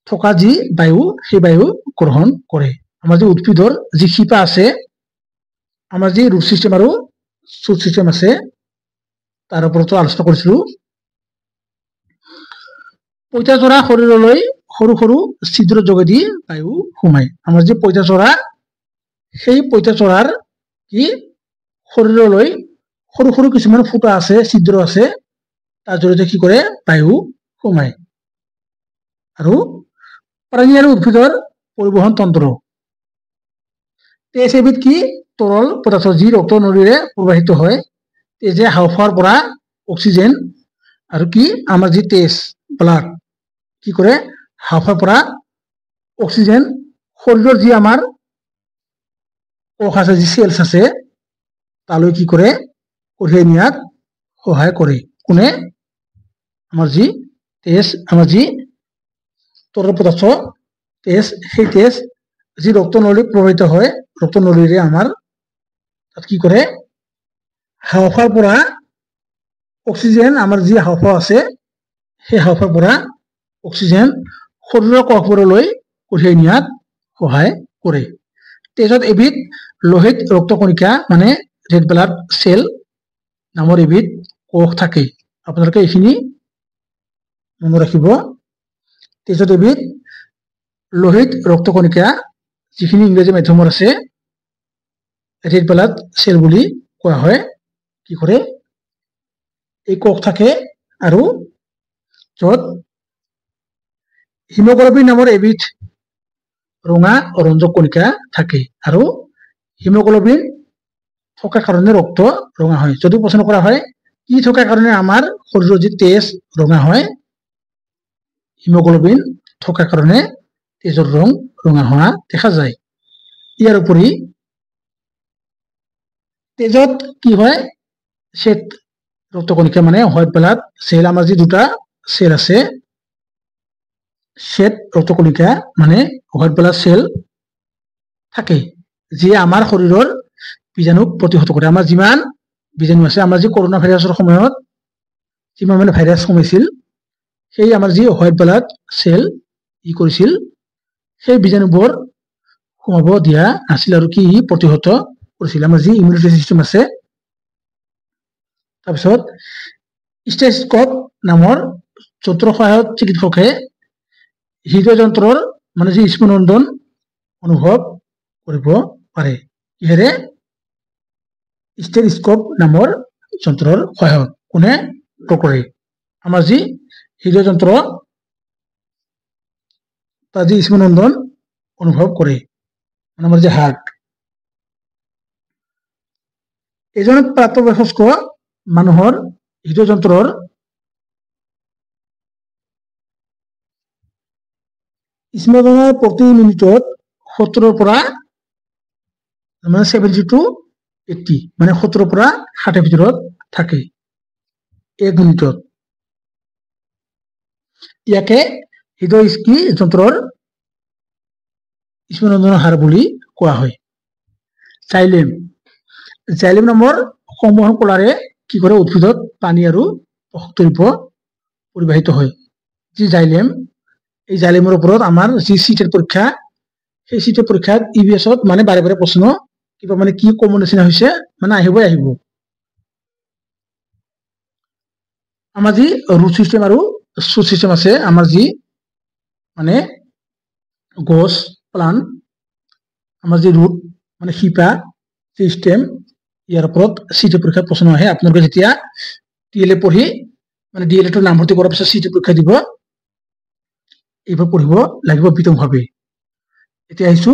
থকা যি বায়ু, সেই বায়ু গ্ৰহণ কৰে। আমাৰ যি উদ্ভিদৰ যি শিপা আছে, আমাৰ যি ৰুট চিষ্টেম আৰু শুট চিষ্টেম আছে, তাৰ ওপৰতো আলোচনা কৰিছিলো। পঁইতাচোৰা শৰীৰলৈ সৰু সৰু ছিদ্ৰৰ যোগেদি বায়ু সোমায়। আমাৰ যি পঁইতাচোৰা, সেই পঁইতাচোৰাৰ কি শৰীৰলৈ সৰু সৰু কিছুমান ফুটা আছে, ছিদ্ৰ আছে, তাৰ জৰিয়তে কি কৰে? বায়ু সোমায়। আৰু প্ৰাণী আৰু উদ্ভিদৰ পৰিবহন তন্ত্ৰ। তেজ এবিধ কি? তৰল পদাৰ্থ, যি ৰক্ত নলীৰে প্ৰবাহিত হয়। তেজে হাঁওফাঁওৰ পৰা অক্সিজেন আৰু কি আমাৰ যি তেজ ব্লাড কি কৰে? হাঁওফাঁওৰ পৰা অক্সিজেন শৰীৰৰ যি আমাৰ কোষ আছে, যি চেলছ আছে, তালৈ কি কৰে? কঢ়িয়াই নিয়াত সহায় কৰে। কোনে? আমাৰ যি তেজ, আমাৰ যি তৰল পদাৰ্থ তেজ, সেই তেজ যি ৰক্ত নলী প্ৰবাহিত হয়, ৰক্ত নলীৰে আমাৰ তাত কি কৰে? হাঁওফাঁওৰ পৰা অক্সিজেন, আমাৰ যি হাঁওফাঁও আছে, সেই হাঁওফাঁওৰ পৰা অক্সিজেন শৰীৰৰ কোষবোৰলৈ কঢ়িয়াই নিয়াত সহায় কৰে। তেজত এবিধ লোহিত ৰক্তকণিকা, মানে ৰেড ব্লাড চেল নামৰ এবিধ কোষ থাকে। আপোনালোকে এইখিনি মনত ৰাখিব। তেজত এবিধ লোহিত ৰক্তকণিকা, যিখিনি ইংৰাজী মাধ্যমৰ আছে, ৰেড ব্লাড চেল বুলি কোৱা হয়। কি কৰে? এই কোষ থাকে। আৰু য'ত হিমোগ্লবিন নামৰ এবিধ ৰঙা ৰঞ্জক কণিকা থাকে। আৰু হিমোগ্লবিন থকাৰ কাৰণে ৰক্ত ৰঙা হয়। যদি প্ৰশ্ন কৰা হয় কি থকাৰ কাৰণে আমাৰ শৰীৰৰ যি তেজ ৰঙা হয়? হিমোগ্লবিন থকাৰ কাৰণে তেজৰ ৰং ৰঙা হোৱা দেখা যায়। ইয়াৰ উপৰি তেজত কি হয়? শ্বেত ৰক্তকণিকা, মানে হোৱাইট ব্লাড চেল, আমাৰ যি দুটা চেল আছে, শ্বেত ৰক্তকণিকা মানে হোৱাইট ব্লাড চেল থাকে, যিয়ে আমাৰ শৰীৰৰ বীজাণুক প্ৰতিহত কৰে। আমাৰ যিমান বীজাণু আছে, আমাৰ যি কৰোনা ভাইৰাছৰ সময়ত যিমান মানে ভাইৰাছ সোমাইছিল, সেই আমাৰ যি হোৱাইট ব্লাড চেল ই কৰিছিল, সেই বীজাণুবোৰ সোমাব দিয়া নাছিল আৰু কি প্ৰতিহত কৰিছিল, আমাৰ যি ইমিউনিটি চিষ্টেম আছে। তাৰপিছত ষ্টেথোস্কোপ নামৰ যন্ত্ৰৰ সহায়ত চিকিৎসকে হৃদযন্ত্ৰৰ মানে যি স্পন্দন অনুভৱ কৰিব পাৰে। কিহেৰে? ষ্টেথোস্কোপ নামৰ যন্ত্ৰৰ সহায়ত। কোনে? ডক্টৰে। আমাৰ যি হৃদযন্ত্ৰ, তাৰ যি স্পন্দন অনুভৱ কৰে, মানে আমাৰ যে হাৰ্ট। এজন প্ৰাপ্তবয়স্ক মানুহৰ হৃদযন্ত্ৰৰ স্পন্দনৰ প্ৰতি মিনিটত 70 পৰা 70 to 80, মানে 70 পৰা 60 ভিতৰত থাকে 1 মিনিটত। ইয়াকে হৃদয় কি যন্ত্ৰৰ স্পন্দনৰ হাৰ বুলি কোৱা হয়। জাইলেম নামৰ সংবহন কলাৰে কি কৰে উদ্ভিদত পানী আৰু পোষক দ্ৰব্য পৰিবাহিত হয় যি জাইলেম এই জাইলেমৰ ওপৰত আমাৰ যি সিটেট পৰীক্ষা সেই সিটেট পৰীক্ষাত ইবিএছত মানে বাৰে বাৰে প্ৰশ্ন কিবা মানে কি কমন নিচিনা হৈছে মানে আহিব আমাৰ যি ৰুট সিস্টেম আৰু শুট সিস্টেম আছে আমাৰ যি মানে গছ প্লান্ট আমাৰ যি ৰুট মানে শিপা সিস্টেম ইয়াৰ ওপৰত সিটেট পৰীক্ষাত প্ৰশ্ন আহে আপোনালোকে যেতিয়া টিএলএ পঢ়ি মানে ডিএলএডৰ নামভৰ্তি কৰাৰ পিছত সিটেট পৰীক্ষা দিব এইবোৰ পঢ়িব লাগিব বিতংভাৱে এতিয়া আহিছো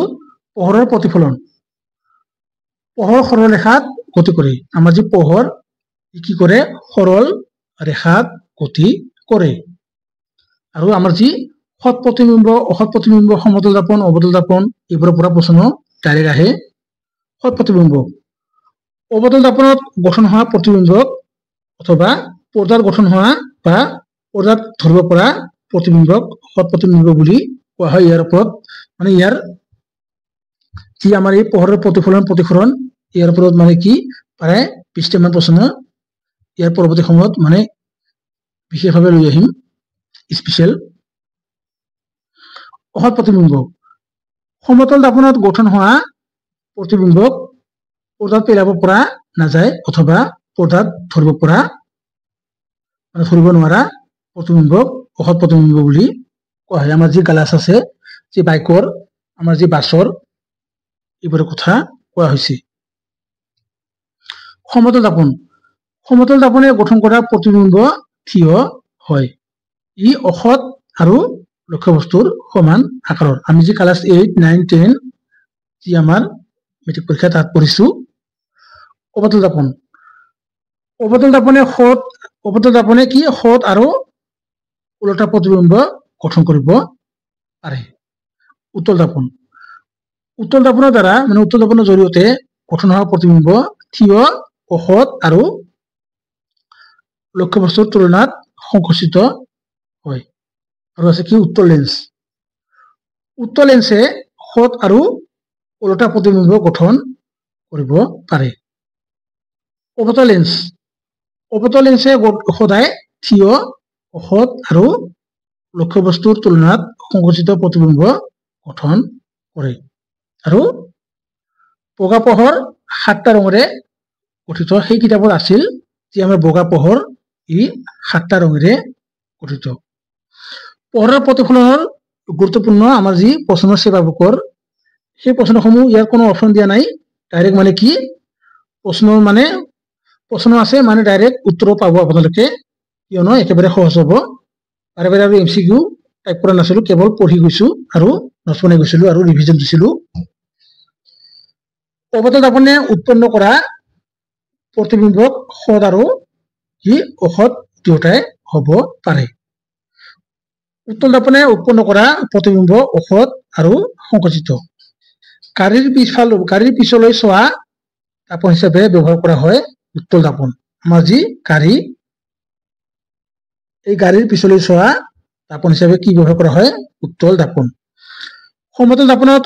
পোহৰৰ প্ৰতিফলন পোহৰ সৰল ৰেখাত গতি কৰে আমাৰ যি পোহৰ কি কৰে সৰল ৰেখাত গতি কৰে আৰু আমাৰ যি সৎ প্ৰতিবিম্ব অসৎ প্ৰতিবিম্ব সমতল দাপন অবতল দাপন এইবোৰৰ পৰা প্ৰশ্ন ডাইৰেক্ট আহে সৎ প্ৰতিবিম্ব অবতল দাপনত গঠন হোৱা প্ৰতিবিম্বক অথবা পৰ্দাত গঠন হোৱা বা পৰ্দাত ধৰিব পৰা প্ৰতিবিম্বক সৎ প্ৰতিবিম্ব বুলি কোৱা হয় ইয়াৰ ওপৰত মানে ইয়াৰ যি আমাৰ এই পোহৰৰ প্ৰতিফলন ইয়াৰ ওপৰত মানে কি প্ৰায় 20টা মান প্ৰশ্ন ইয়াৰ পৰৱৰ্তী সময়ত মানে বিশেষভাৱে লৈ আহিম স্পেশাল অসৎ প্ৰতিবিম্ব সমতল দাপনত গঠন হোৱা প্ৰতিবিম্বক পৰ্দাত পেলাব পৰা নাযায় অথবা পৰ্দাত ধৰিব পৰা মানে ধৰিব নোৱাৰা প্ৰতিবিম্বক অসৎ প্ৰতিবিম্ব বুলি কোৱা হয় আমাৰ যি গ্লাছ আছে যি বাইকৰ আমাৰ যি বাছৰ এইবোৰৰ কথা কোৱা হৈছে সমতল দাপনে গঠন কৰা প্ৰতিবিম্ব থিয় হয় ই অসৎ আৰু লক্ষ্যবস্তুৰ সমান আকাৰৰ আমি যি ক্লাছ 8, 9, 10 যি আমাৰ মেট্ৰিক পৰীক্ষা তাত পঢ়িছো অবতল দাপনে কি সৎ আৰু উলটা প্ৰতিবিম্ব গঠন কৰিব পাৰে উত্তল দাপনৰ দ্বাৰা মানে উত্তল দাপনৰ জৰিয়তে গঠন হোৱা প্ৰতিবিম্ব থিয় অসৎ আৰু লক্ষ্যবস্তুৰ তুলনাত সংকুচিত হয় আৰু আছে কি উত্তল লেন্সে সৎ আৰু উলটা প্ৰতিবিম্ব গঠন কৰিব পাৰে অবতল লেন্সে সদায় থিয় অসৎ আৰু লক্ষ্যবস্তুৰ তুলনাত সংকুচিত প্ৰতিবিম্ব গঠন কৰে আৰু বগা পোহৰ 7টা ৰঙেৰে গঠিত সেই কিতাপত আছিল যে আমাৰ বগা পোহৰ ই 7টা ৰঙেৰে গঠিত পোহৰৰ প্ৰতিফলনৰ গুৰুত্বপূৰ্ণ আমাৰ যি প্ৰশ্নৰ সেৱা বুকৰ সেই প্ৰশ্নসমূহ ইয়াৰ কোনো অপচন দিয়া নাই ডাইৰেক্ট মানে কি প্ৰশ্ন আছে মানে ডাইৰেক্ট উত্তৰ পাব আপোনালোকে কিয়নো একেবাৰে সহজ হ'ব বাৰে বাৰে আৰু এমসিকিউ টাইপ কৰা নাছিলো কেৱল পঢ়ি গৈছো আৰু নোটছ বনাই গৈছিলো আৰু ৰিভিজন দিছিলো অবতল দাপনে উৎপন্ন কৰা প্ৰতিবিম্বক সৎ আৰু কি অসৎ দুয়োটাই হ'ব পাৰে উত্তল দাপনে উৎপন্ন কৰা প্ৰতিবিম্ব অসৎ আৰু সংকুচিত গাড়ীৰ পিছলৈ চোৱা দাপন হিচাপে ব্যৱহাৰ কৰা হয় উত্তল দাপন আমাৰ যি এই গাড়ীৰ পিছলৈ চোৱা দাপন হিচাপে কি ব্যৱহাৰ কৰা হয় উত্তল দাপন সমতল দাপনত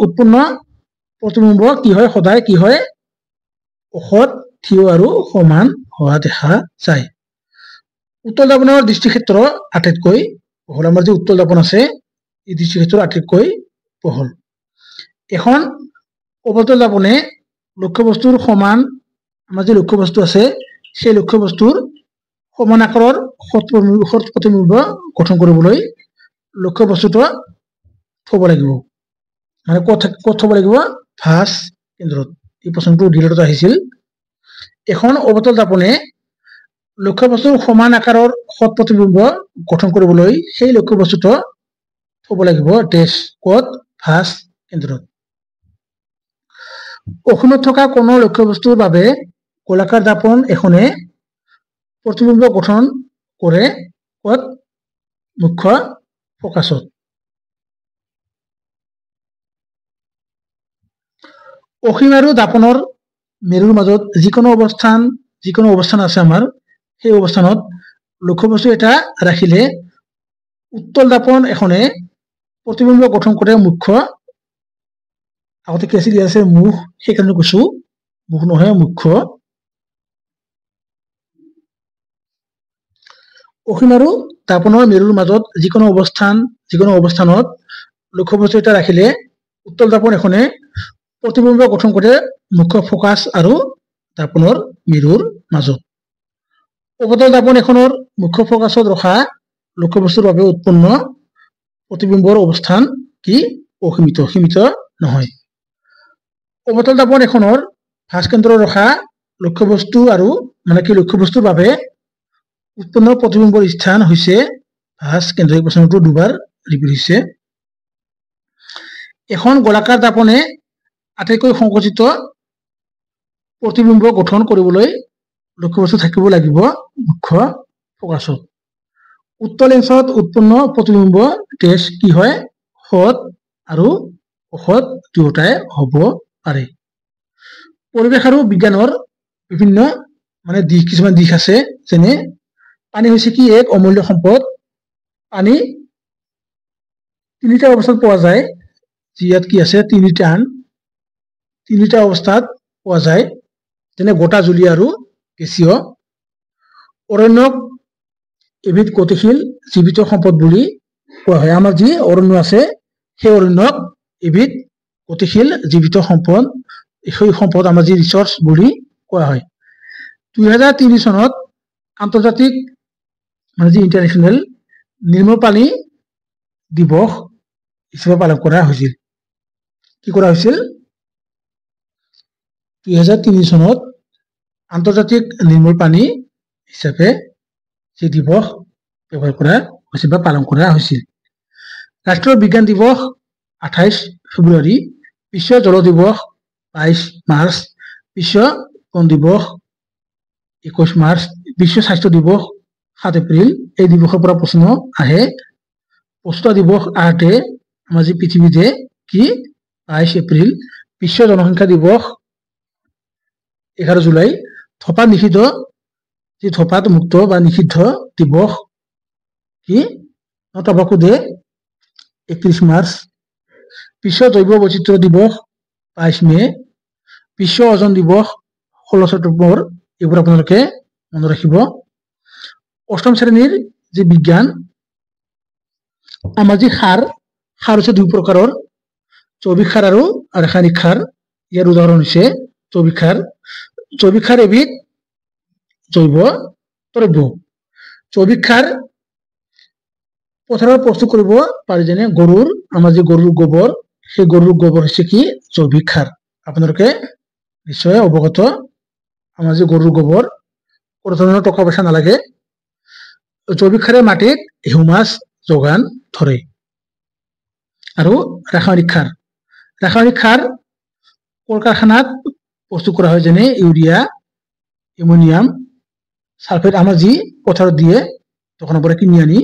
উৎপন্ন প্ৰতিবিম্ব কি হয় সদায় কি হয় অসৎ থিয় আৰু সমান হোৱা দেখা যায় উত্তল দাপনৰ দৃষ্টিক্ষেত্ৰ আটাইতকৈ বহল আমাৰ যি উত্তল দাপন আছে এই দৃষ্টিক্ষেত্ৰ আটাইতকৈ বহল এখন অবতল দাপনে লক্ষ্যবস্তুৰ সমান আমাৰ যি লক্ষ্যবস্তু আছে সেই লক্ষ্যবস্তুৰ সমান আকাৰৰ সৎ প্ৰতিবিম্ব গঠন কৰিবলৈ লক্ষ্যবস্তুটো থব লাগিব মানে ক'ত থব লাগিব ভাঁজ কেন্দ্ৰত এই প্ৰশ্নটো ডিলেটত আহিছিল এখন অবতল দাপনে লক্ষ্যবস্তুৰ সমান আকাৰৰ সৎ প্ৰতিবিম্ব গঠন কৰিবলৈ সেই লক্ষ্যবস্তুটো থব লাগিব ডেশ ক'ত ভাঁজ কেন্দ্ৰত অসীমত থকা কোনো লক্ষ্যবস্তুৰ বাবে গোলাকাৰ দাপন এখনে প্ৰতিবিম্ব গঠন কৰে ক'ত মুখ্য ফকাছত অসীম আৰু দাপনৰ মেৰুৰ মাজত যিকোনো অৱস্থান আছে আমাৰ সেই অৱস্থানত লক্ষ্যবস্তু এটা ৰাখিলে উত্তল দাপন এখনে প্ৰতিবিম্ব গঠন কৰে মুখ্য আগতে কি আছিল আছে মুখ সেইকাৰণে কৈছো মুখ নহয় মুখ্য অসীম আৰু তাপনৰ মেৰুৰ মাজত যিকোনো অৱস্থানত লক্ষ্যবস্তু এটা ৰাখিলে উত্তল তাপন এখনে প্ৰতিবিম্ব গঠন কৰে মুখ্য ফোকাছ আৰু তাপনৰ মেৰুৰ মাজত অৱতল তাপন এখনৰ মুখ্য ফোকাছত ৰখা লক্ষ্যবস্তুৰ বাবে উৎপন্ন প্ৰতিবিম্বৰ অৱস্থান কি সীমিত নহয় অৱতল তাপন এখনৰ ভাঁজ কেন্দ্ৰ ৰখা লক্ষ্যবস্তু আৰু লক্ষ্যবস্তুৰ বাবে উৎপন্ন প্ৰতিবিম্বৰ স্থান হৈছে ভাঁজ কেন্দ্ৰ এই প্ৰশ্নটো দুবাৰ ৰিপিট হৈছে এখন গোলাকাৰ তাপনে আটাইতকৈ সংকুচিত প্ৰতিবিম্ব গঠন কৰিবলৈ লক্ষ্যবস্তু থাকিব লাগিব মুখ্য ফোকাছত উত্তল লেন্সত উৎপন্ন প্ৰতিবিম্ব তেজ কি হয় সৎ আৰু অসৎ দুয়োটাই হ'ব পাৰে পৰিৱেশ আৰু বিজ্ঞানৰ বিভিন্ন কিছুমান দিশ আছে যেনে পানী হৈছে কি এক অমূল্য সম্পদ পানী তিনিটা অৱস্থাত পোৱা যায় ইয়াত কি আছে তিনিটা অৱস্থাত পোৱা যায় যেনে গোটা জুলীয়া আৰু গেছীয় অৰণ্যক এবিধ গতিশীল জীৱিত সম্পদ বুলি কোৱা হয় আমাৰ যি অৰণ্য আছে সেই অৰণ্যক এবিধ গতিশীল জীৱিত সম্পদ সেই সম্পদ আমাৰ যি ৰিচৰ্চ বুলি কোৱা হয় 2003 চনত আন্তৰ্জাতিক যি ইন্টাৰনেশ্যনেল নিৰ্মল পানী দিৱস হিচাপে পালন কৰা হৈছিল কি কৰা হৈছিল 2003 চনত আন্তৰ্জাতিক নিৰ্মল পানী হিচাপে যি দিৱস ব্যৱহাৰ কৰা হৈছিল বা পালন কৰা হৈছিল ৰাষ্ট্ৰীয় বিজ্ঞান দিৱস 28 ফেব্ৰুৱাৰী বিশ্ব জল দিৱস 22 মাৰ্চ বিশ্ব বন দিৱস 21 মাৰ্চ বিশ্ব স্বাস্থ্য দিৱস 7 এপ্ৰিল এই দিৱসৰ পৰা প্ৰশ্ন আহে পোষ্টা দিৱস আহতে আমাৰ যি পৃথিৱীতে কি 22 এপ্ৰিল বিশ্ব জনসংখ্যা দিৱস 11 জুলাই ধঁপাত নিষিদ্ধ যি ধঁপাত মুক্ত বা নিষিদ্ধ দিৱস কি তাবাকু ডে 31 মাৰ্চ বিশ্ব জৈৱ বৈচিত্ৰ্য দিৱস 22 মে বিশ্ব ওজন দিৱস 16 ছেপ্টেম্বৰ এইবোৰ আপোনালোকে মনত ৰাখিব অষ্টম শ্ৰেণীৰ যি বিজ্ঞান আমাৰ যি সাৰ হৈছে দুই প্ৰকাৰৰ জৈৱিক সাৰ আৰু ৰাসায়নিক সাৰ ইয়াৰ উদাহৰণ হৈছে জৈৱিক সাৰ এবিধ জৈৱ দ্ৰব্য জৈৱিক সাৰ পথাৰত প্ৰস্তুত কৰিব পাৰি যেনে আমাৰ যি গৰুৰ গোবৰ সেই গৰুৰ গোবৰ হৈছে কি জৈৱিক সাৰ আপোনালোকে নিশ্চয় অৱগত আমাৰ যি গৰুৰ গোবৰ কোনো ধৰণৰ টকা পইচা নালাগে জৈৱিক সাৰে মাটিত হিউমাছ যোগান ধৰে আৰু ৰাসায়নিক সাৰ কল কাৰখানাত প্ৰস্তুত কৰা হয় যেনে ইউৰিয়া এমনিয়াম সালফেট আমাৰ যি পথাৰত দিয়ে দোকানৰ পৰা কিনি আনি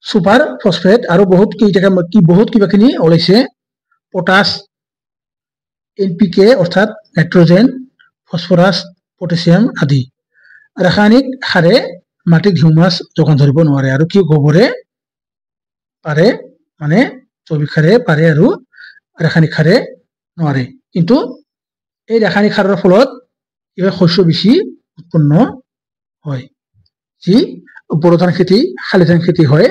সুপাৰ ফসফেট আৰু বহুত কিবাখিনি ওলাইছে পটাছ এনপিকে অৰ্থাৎ নাইট্ৰজেন ফসফৰাছ পটাছিয়াম আদি ৰাসায়নিক সাৰে মাটিত হিউমাছ যোগান ধৰিব নোৱাৰে আৰু কি গোবৰে পাৰে জৈৱিক সাৰে পাৰে আৰু ৰাসায়নিক সাৰে নোৱাৰে কিন্তু এই ৰাসায়নিক সাৰৰ ফলত শস্য বেছি উৎপন্ন হয় যি বড় ধান খেতি শালি ধান খেতি হয়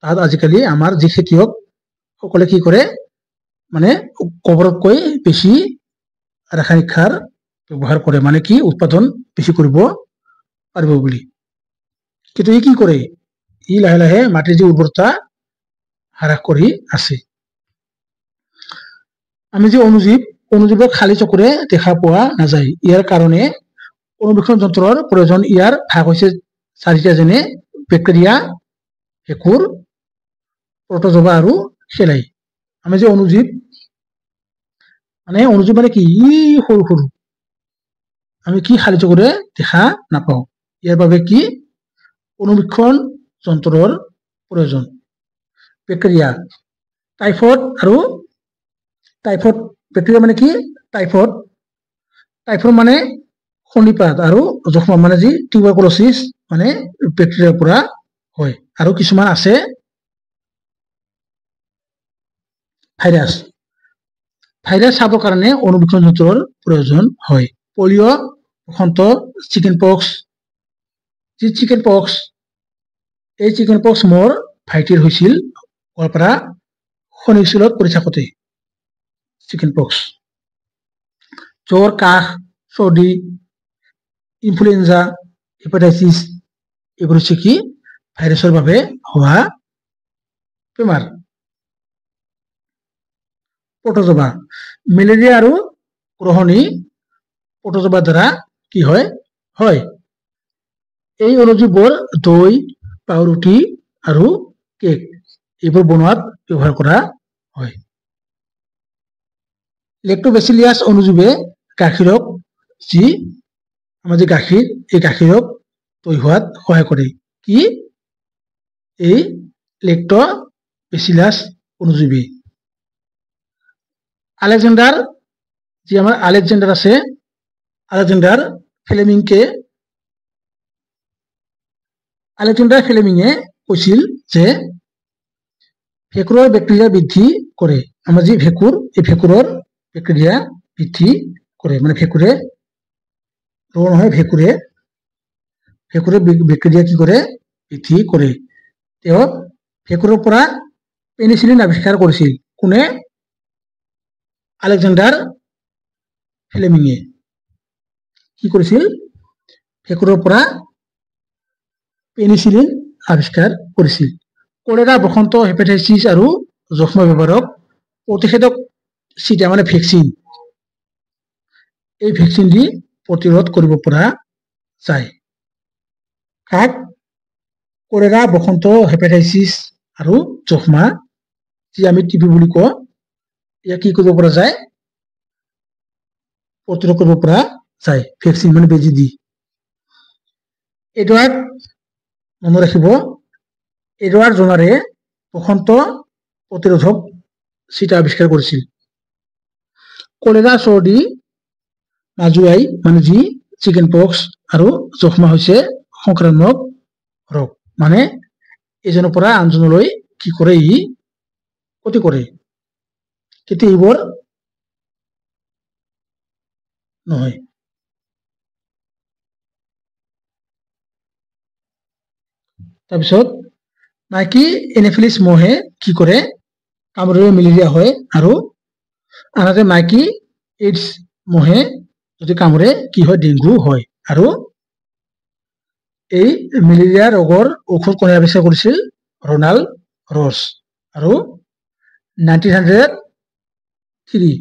তাত আজিকালি আমাৰ যি খেতিয়ক সকলে কি কৰে গোবৰতকৈ বেছি ৰাসায়নিক সাৰ ব্যৱহাৰ কৰে কি উৎপাদন বেছি কৰিব পাৰিব বুলি কিন্তু ই কি কৰে ই লাহে লাহে মাটিৰ যি উৰ্বৰতা হ্ৰাস কৰি আছে আমি যে অনুজীৱক খালী চকুৰে দেখা পোৱা নাযায় ইয়াৰ কাৰণে অনুবীক্ষণ যন্ত্ৰৰ প্ৰয়োজন ইয়াৰ ভাগ হৈছে 4টা যেনে বেক্টেৰিয়া ভেঁকুৰ প্ৰটোজোৱা আৰু শেলাই আমি যে অনুজীৱ কি ই সৰু আমি কি খালী চকুৰে দেখা নাপাওঁ ইয়াৰ বাবে কি অনুবীক্ষণ যন্ত্ৰৰ প্ৰয়োজন বেক্টেৰিয়া টাইফয়েড বেক্টেৰিয়া কি টাইফয়েড শনিপাত আৰু যক্ষ্মা যি টিউবাৰকুলোচিছ বেক্টেৰিয়াৰ পৰা হয় আৰু কিছুমান আছে ভাইৰাছ ভাইৰাছ চাবৰ কাৰণে অনুবীক্ষণ যন্ত্ৰৰ প্ৰয়োজন হয়। পলিঅ', বসন্ত, চিকেন পক্স। যি চিকেন পক্স, এই চিকেন পক্স মোৰ ভাইটিৰ হৈছিল ক'ৰ পৰা শনিশ্চৰত পৰি থাকোঁতে চিকেন পক্স। জ্বৰ, কাহ, চৰ্দি, ইনফ্লুৱেঞ্জা, হেপাটাইটিছ এইবোৰ হৈছে কি ভাইৰাছৰ বাবে হোৱা বেমাৰ। পটজবা, মেলেৰিয়া আৰু গ্ৰহণী পটজবাৰ দ্বাৰা কি হয়? এই অনুজীৱবোৰ দৈ, পাউৰুটি আৰু কেক এইবোৰ বনোৱাত ব্যৱহাৰ কৰা হয়। লেক্টোবেচিলিয়াছ অনুজীৱে গাখীৰক যি আমাৰ যে গাখীৰ, এই গাখীৰক দৈ হোৱাত সহায় কৰে। কি? এই লেক্টোবেচিলাছ অনুজীৱে। আলেকজাণ্ডাৰ, যি আমাৰ আলেকজাণ্ডাৰ আছে, আলেকজাণ্ডাৰ ফ্লেমিঙে কৈছিল যে ভেঁকুৰৰ বেক্টেৰিয়া বৃদ্ধি কৰে। আমাৰ যি ভেঁকুৰ, এই ভেঁকুৰৰ বেক্টেৰিয়া বৃদ্ধি কৰে। মানে ভেঁকুৰে বেক্টেৰিয়া কি কৰে? বৃদ্ধি কৰে। তেওঁ ভেঁকুৰৰ পৰা পেনিচিলিন আৱিষ্কাৰ কৰিছিল। কোনে? আলেকজাণ্ডাৰ ফ্লেমিঙে কি কৰিছিল? ভেঁকুৰৰ পৰা পেনিচিলিন আৱিষ্কাৰ কৰিছিল। কলেৰা, বসন্ত, হেপাটাইটিছ আৰু যক্ষ্মা বেমাৰক প্ৰতিষেধক চিটা মানে ভেকচিন, এই ভেকচিন দি প্ৰতিৰোধ কৰিব পৰা যায়। কাক? কলেৰা, বসন্ত, হেপাটাইটিছ আৰু যক্ষ্মা, যি আমি টিবি বুলি কওঁ, ইয়াক কি কৰিব পৰা যায়? প্ৰতিৰোধ কৰিব পৰা যায় ভেকচিন মানে বেজি দি। এডৱাৰ্ড, মনত ৰাখিব, এডৱাৰ্ড জনাৰে বসন্ত প্ৰতিৰোধক চিটা আৱিষ্কাৰ কৰিছিল। কলেৰা, চৰ্দি, মাজুৱাই মানে যি চিকেন পক্স আৰু যক্ষ্মা হৈছে সংক্ৰামক ৰোগ। মানে এজনৰ পৰা আনজনলৈ কি কৰে? ই ক্ষতি কৰে। কিন্তু এইবোৰ নহয়। তাৰপিছত মাইকী এনফিলিছ মহে কি কৰে? কামুৰিলে মেলেৰিয়া হয়। আৰু আনহাতে মাইকী এইডছ মহে যদি কামুৰে কি হয়? ডেংগু হয়। আৰু এই মেলেৰিয়া ৰোগৰ ঔষধ কোনে আৱিষ্কাৰ কৰিছিল? Ronaldo Ross. আৰু 1903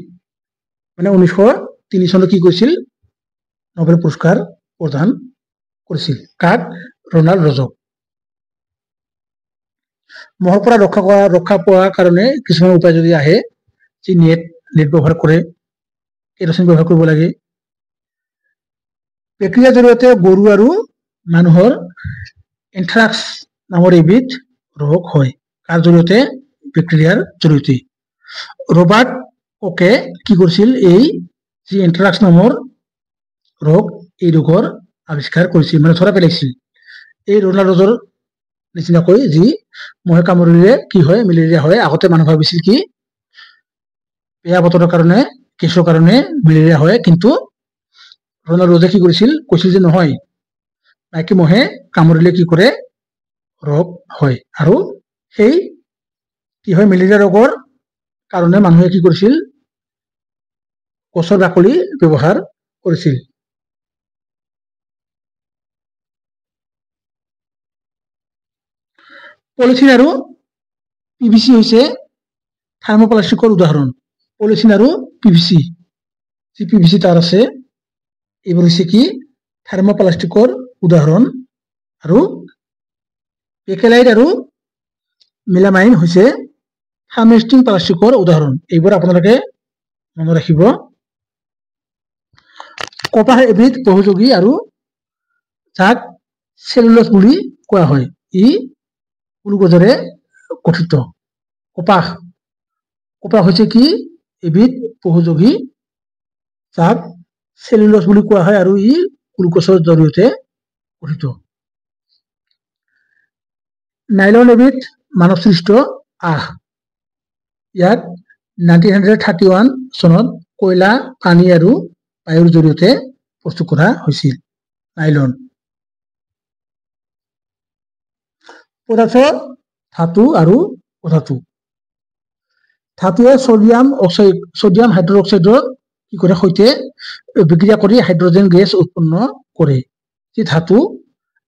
মানে 1903 চনত কি কৰিছিল? নোবেল পুৰস্কাৰ প্ৰদান কৰিছিল। কাক? ৰনাল্ড ৰছক। মহৰ পৰা ৰক্ষা পোৱাৰ কাৰণে কিছুমান উপায় যদি আহে, যি নেট ব্যৱহাৰ কৰে, কেৰচিন ব্যৱহাৰ কৰিব লাগে। প্ৰক্ৰিয়াৰ জৰিয়তে গৰু আৰু মানুহৰ এন্থ্ৰাক্স নামৰ এবিধ ৰোগ হয়। কাৰ জৰিয়তে? বেক্টেৰিয়াৰ জৰিয়তে। ৰবাৰ্ট কোকে কি কৰিছিল? এই যি এন্থ্ৰাক্স নামৰ ৰোগ, এই ৰোগৰ আৱিষ্কাৰ কৰিছিল, মানে ধৰা পেলাইছিল। এই ৰনাল্ড ৰছৰ নিচিনাকৈ যি মহে কামুৰিলে কি হয়? মেলেৰিয়া হয়। আগতে মানুহ ভাবিছিল কি বেয়া বতৰৰ কাৰণে, গেছৰ কাৰণে মেলেৰিয়া হয়। কিন্তু ৰনাল্ড ৰছে কি কৰিছিল? কৈছিল যে নহয়, মাইকী মহে কামুৰিলে কি কৰে? ৰোগ হয়। আৰু সেই কি হয়? মেলেৰিয়া ৰোগৰ কাৰণে মানুহে কি কৰিছিল? গছৰ বাকলি ব্যৱহাৰ কৰিছিল। পলিথিন আৰু পিভিসি হৈছে থাৰ্মোপ্লাষ্টিকৰ উদাহৰণ। পলিথিন আৰু পিভিসি, যি পিভিসি তাৰ আছে, এইবোৰ হৈছে কি থাৰ্মোপ্লাষ্টিকৰ উদাহৰণ। আৰু বেকেলাইট আৰু মেলামাইন হৈছে থাৰ্মোস্টিং প্লাষ্টিকৰ উদাহৰণ। এইবোৰ আপোনালোকে মনত ৰাখিব। কপাহ এবিধ বহুযোগী আৰু যাক চেলুলোজ বুলি কোৱা হয়। ই গ্লুকোজেৰে গঠিত। কপাহ হৈছে কি এবিধ বহুযোগী, যাক চেলুলোজ বুলি কোৱা হয় আৰু ই গ্লুকোজৰ জৰিয়তে গঠিত। নাইলন এবিধ মানৱ সৃষ্ট আঁহ। ইয়াক 1931 চনত কয়লা পানী আৰু বায়ুৰ জৰিয়তে প্ৰস্তুত কৰা হৈছিল নাইলন পদাৰ্থ ধাতু আৰু অধাতু ধাতুৱে সোডিয়াম হাইড্ৰক্সাইডৰ কি কৰে সৈতে বিক্ৰিয়া কৰি হাইড্ৰজেন গেছ উৎপন্ন কৰে যি ধাতু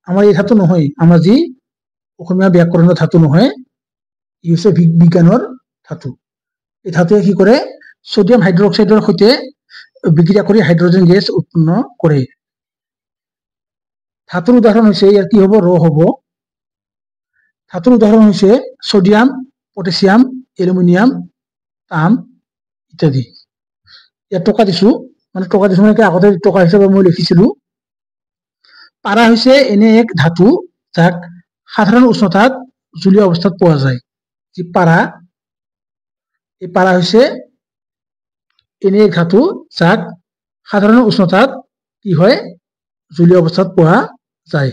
আমাৰ এই ধাতু নহয় আমাৰ যি অসমীয়া ব্যাকৰণৰ ধাতু নহয় ই হৈছে বিজ্ঞানৰ ধাতু এই ধাতুৱে কি কৰে সোডিয়াম হাইড্ৰক্সাইডৰ সৈতে বিক্ৰিয়া কৰি হাইড্ৰজেন গেছ উৎপন্ন কৰে ধাতুৰ উদাহৰণ হৈছে ইয়াৰ কি হ'ব ৰ হ'ব ধাতুৰ উদাহৰণ হৈছে সোডিয়াম পটাছিয়াম এলুমিনিয়াম তাম ইত্যাদি ইয়াত টকা দিছো মানে আগতে টকা হিচাপে মই লিখিছিলো পাৰা হৈছে এনে এক ধাতু যাক সাধাৰণ উষ্ণতাত জলীয় অৱস্থাত পোৱা যায় যি পাৰা এই পাৰা হৈছে এনে এক ধাতু যাক সাধাৰণ উষ্ণতাত কি হয় জলীয় অৱস্থাত পোৱা যায়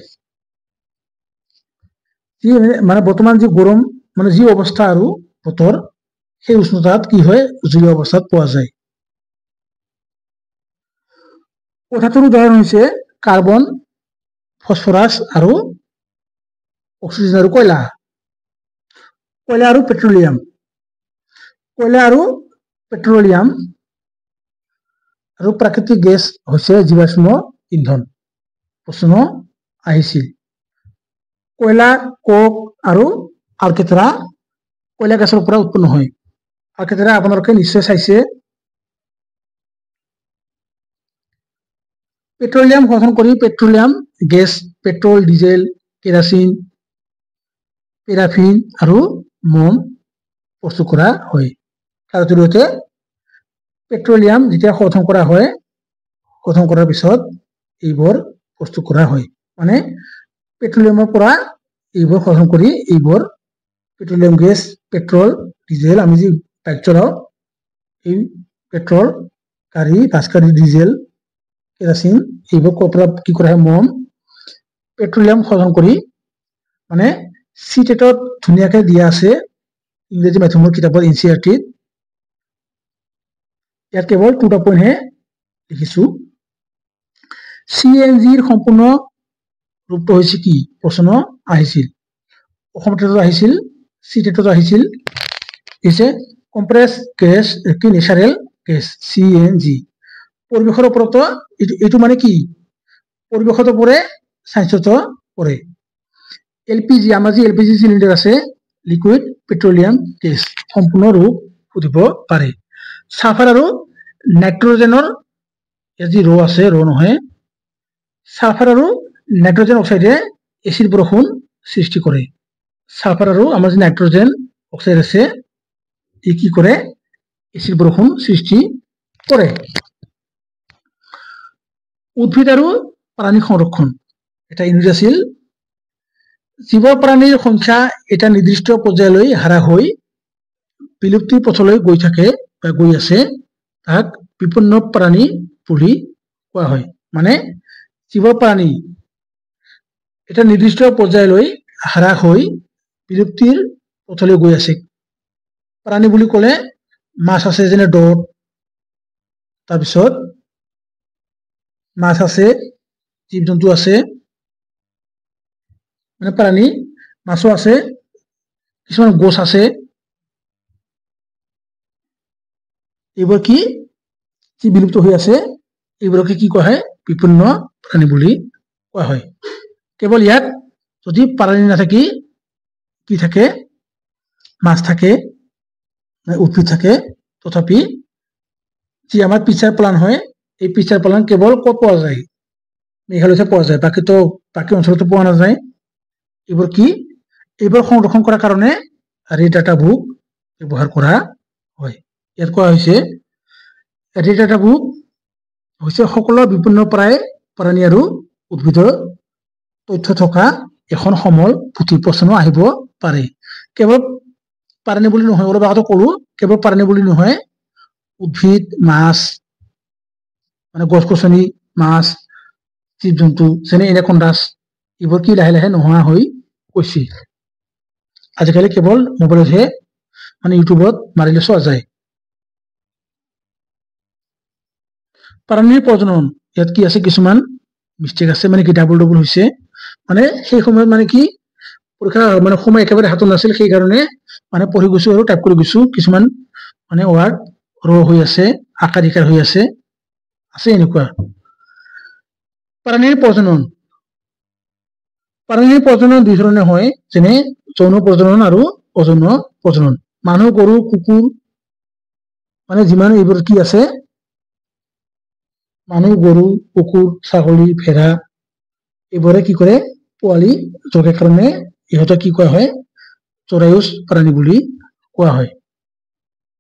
মানে বৰ্তমান যি গৰম মানে যি অৱস্থা আৰু বতৰ সেই উষ্ণতাত কি হয় জলীয় অৱস্থাত পোৱা যায় অধাতুৰ উদাহৰণ হৈছে কাৰ্বন ফসফৰাছ আৰু অক্সিজেন আৰু কয়লা আৰু পেট্ৰলিয়াম আৰু প্ৰাকৃতিক গেছ হৈছে জীৱাশ্ম ইন্ধন প্ৰশ্ন আহিছিল কয়লা কোক আৰু আলকেট্ৰা কয়লা গেছৰ পৰা উৎপন্ন হয় আলকেট্ৰা আপোনালোকে নিশ্চয় চাইছে পেট্ৰলিয়াম গঠন কৰি পেট্ৰলিয়াম গেছ পেট্ৰল ডিজেল কেৰাচিন পেৰাফিন আৰু মম প্ৰস্তুত কৰা হয় তাৰ জৰিয়তে পেট্ৰলিয়াম যেতিয়া গঠন কৰা হয় গঠন কৰাৰ পিছত এইবোৰ প্ৰস্তুত কৰা হয় মানে পেট্ৰলিয়ামৰ পৰা এইবোৰ গঠন কৰি এইবোৰ পেট্ৰলিয়াম গেছ পেট্ৰল ডিজেল আমি যি বাইক চলাও এই পেট্ৰল গাড়ী বাছ গাড়ী ডিজেল কেৰাচিন এইবোৰ পৰা কি কৰা হয় মম পেট্ৰলিয়াম গঠন কৰি মানে চিটেটত ধুনীয়াকে দিয়া আছে ইংৰাজী মাধ্যমৰ কিতাপত এনচিইআৰটিত ইয়াত কেৱল 2টা পইণ্টহে লিখিছো চিএনজিৰ সম্পূৰ্ণ ৰূপটো হৈছে কি প্ৰশ্ন আহিছিল অসমত আহিছিল চিটেটত আহিছিল হৈছে কম্প্ৰেছ গেছ কি নেচাৰেল গেছ চিএনজি পৰিৱেশৰ ওপৰত এইটো মানে কি পৰিৱেশত পৰে সাইন্সত পৰে এলপিজি আমাৰ যি এলপিজি সিলিন্ডাৰ আছে লিকুইড পেট্ৰলিয়াম গেছ সম্পূৰ্ণ ৰূপ সুধিব পাৰে সালফাৰ আৰু নাইট্ৰজেনৰ যি ৰ আছে ৰ নহয় সালফাৰ আৰু নাইট্ৰজেন অক্সাইডে এচিড বৰষুণ সৃষ্টি কৰে সালফাৰ আৰু আমাৰ যি নাইট্ৰজেন অক্সাইড আছে ই কি কৰে এচিড বৰষুণ সৃষ্টি কৰে উদ্ভিদ আৰু প্ৰাণী সংৰক্ষণ এটা ইউনিট আছিল জীৱ প্ৰাণীৰ সংখ্যা এটা নিৰ্দিষ্ট পৰ্যায়লৈ হ্ৰাস হৈ বিলুপ্তিৰ পথলৈ গৈ থাকে বা গৈ আছে তাক বিপন্ন প্ৰাণী বুলি কোৱা হয় মানে জীৱ প্ৰাণী এটা নিৰ্দিষ্ট পৰ্যায়লৈ হ্ৰাস হৈ বিলুপ্তিৰ পথলৈ গৈ আছে প্ৰাণী বুলি ক'লে মাছ আছে যেনে ডট তাৰপিছত মাছ আছে জীৱ জন্তু আছে মানে প্ৰাণী মাছো আছে কিছুমান গছ আছে এইবোৰ কি যি বিলুপ্ত হৈ আছে এইবোৰকে কি কোৱা হয় বিপন্ন প্ৰাণী বুলি কোৱা হয় কেৱল ইয়াত যদি প্ৰাণী নাথাকি কি থাকে মাছ থাকে উদ্ভিদ থাকে তথাপি যি আমাৰ পিচাৰ প্লান হয় এই পিচাৰ প্লান কেৱল ক'ত পোৱা যায় মেঘালয়তে পোৱা যায় বাকী অঞ্চলতো পোৱা নাযায় এইবোৰ কি এইবোৰ সংৰক্ষণ কৰাৰ কাৰণে ৰেড ডাটা বুক ব্যৱহাৰ কৰা হয় ইয়াত কোৱা হৈছে ৰেড ডাটা বুক হৈছে সকলো বিপন্ন প্ৰাণী আৰু উদ্ভিদৰ তথ্য থকা এখন সমল পুথি প্ৰশ্ন আহিব পাৰে কেৱল প্ৰাণী বুলি নহয় অলপ আগতে ক'লো কেৱল প্ৰাণী বুলি নহয় উদ্ভিদ মাছ মানে গছ গছনি মাছ জীৱ জন্তু যেনে এনাকন্ডাছ এইবোৰ কি লাহে লাহে নোহোৱা হৈ গৈছে আজিকালি কেৱল মোবাইলতহে মানে ইউটিউবত মাৰিলে চোৱা যায় প্ৰাণীৰ প্ৰজনন ইয়াত কি আছে কিছুমান মিষ্টেক আছে মানে কি ডাবল ডাবল হৈছে মানে সেই সময়ত মানে কি পৰীক্ষা মানে সময় একেবাৰে হাতত নাছিল সেই কাৰণে মানে পঢ়ি গৈছো আৰু টাইপ কৰি গৈছো কিছুমান মানে ওয়াৰ্ড ৰ হৈ আছে আকাৰিকাৰ হৈ আছে এনেকুৱা প্ৰাণীৰ প্ৰজনন দুই ধৰণে হয় যেনে যৌন প্ৰজনন আৰু অযৌন প্ৰজনন মানুহ গৰু কুকুৰ মানে যিমান এইবোৰ কি আছে মানুহ গৰু কুকুৰ ছাগলী ভেড়া এইবোৰে কি কৰে পোৱালি জগে কাৰণে ইহঁতক কি কোৱা হয় চৰায়ুজ প্ৰাণী বুলি কোৱা হয়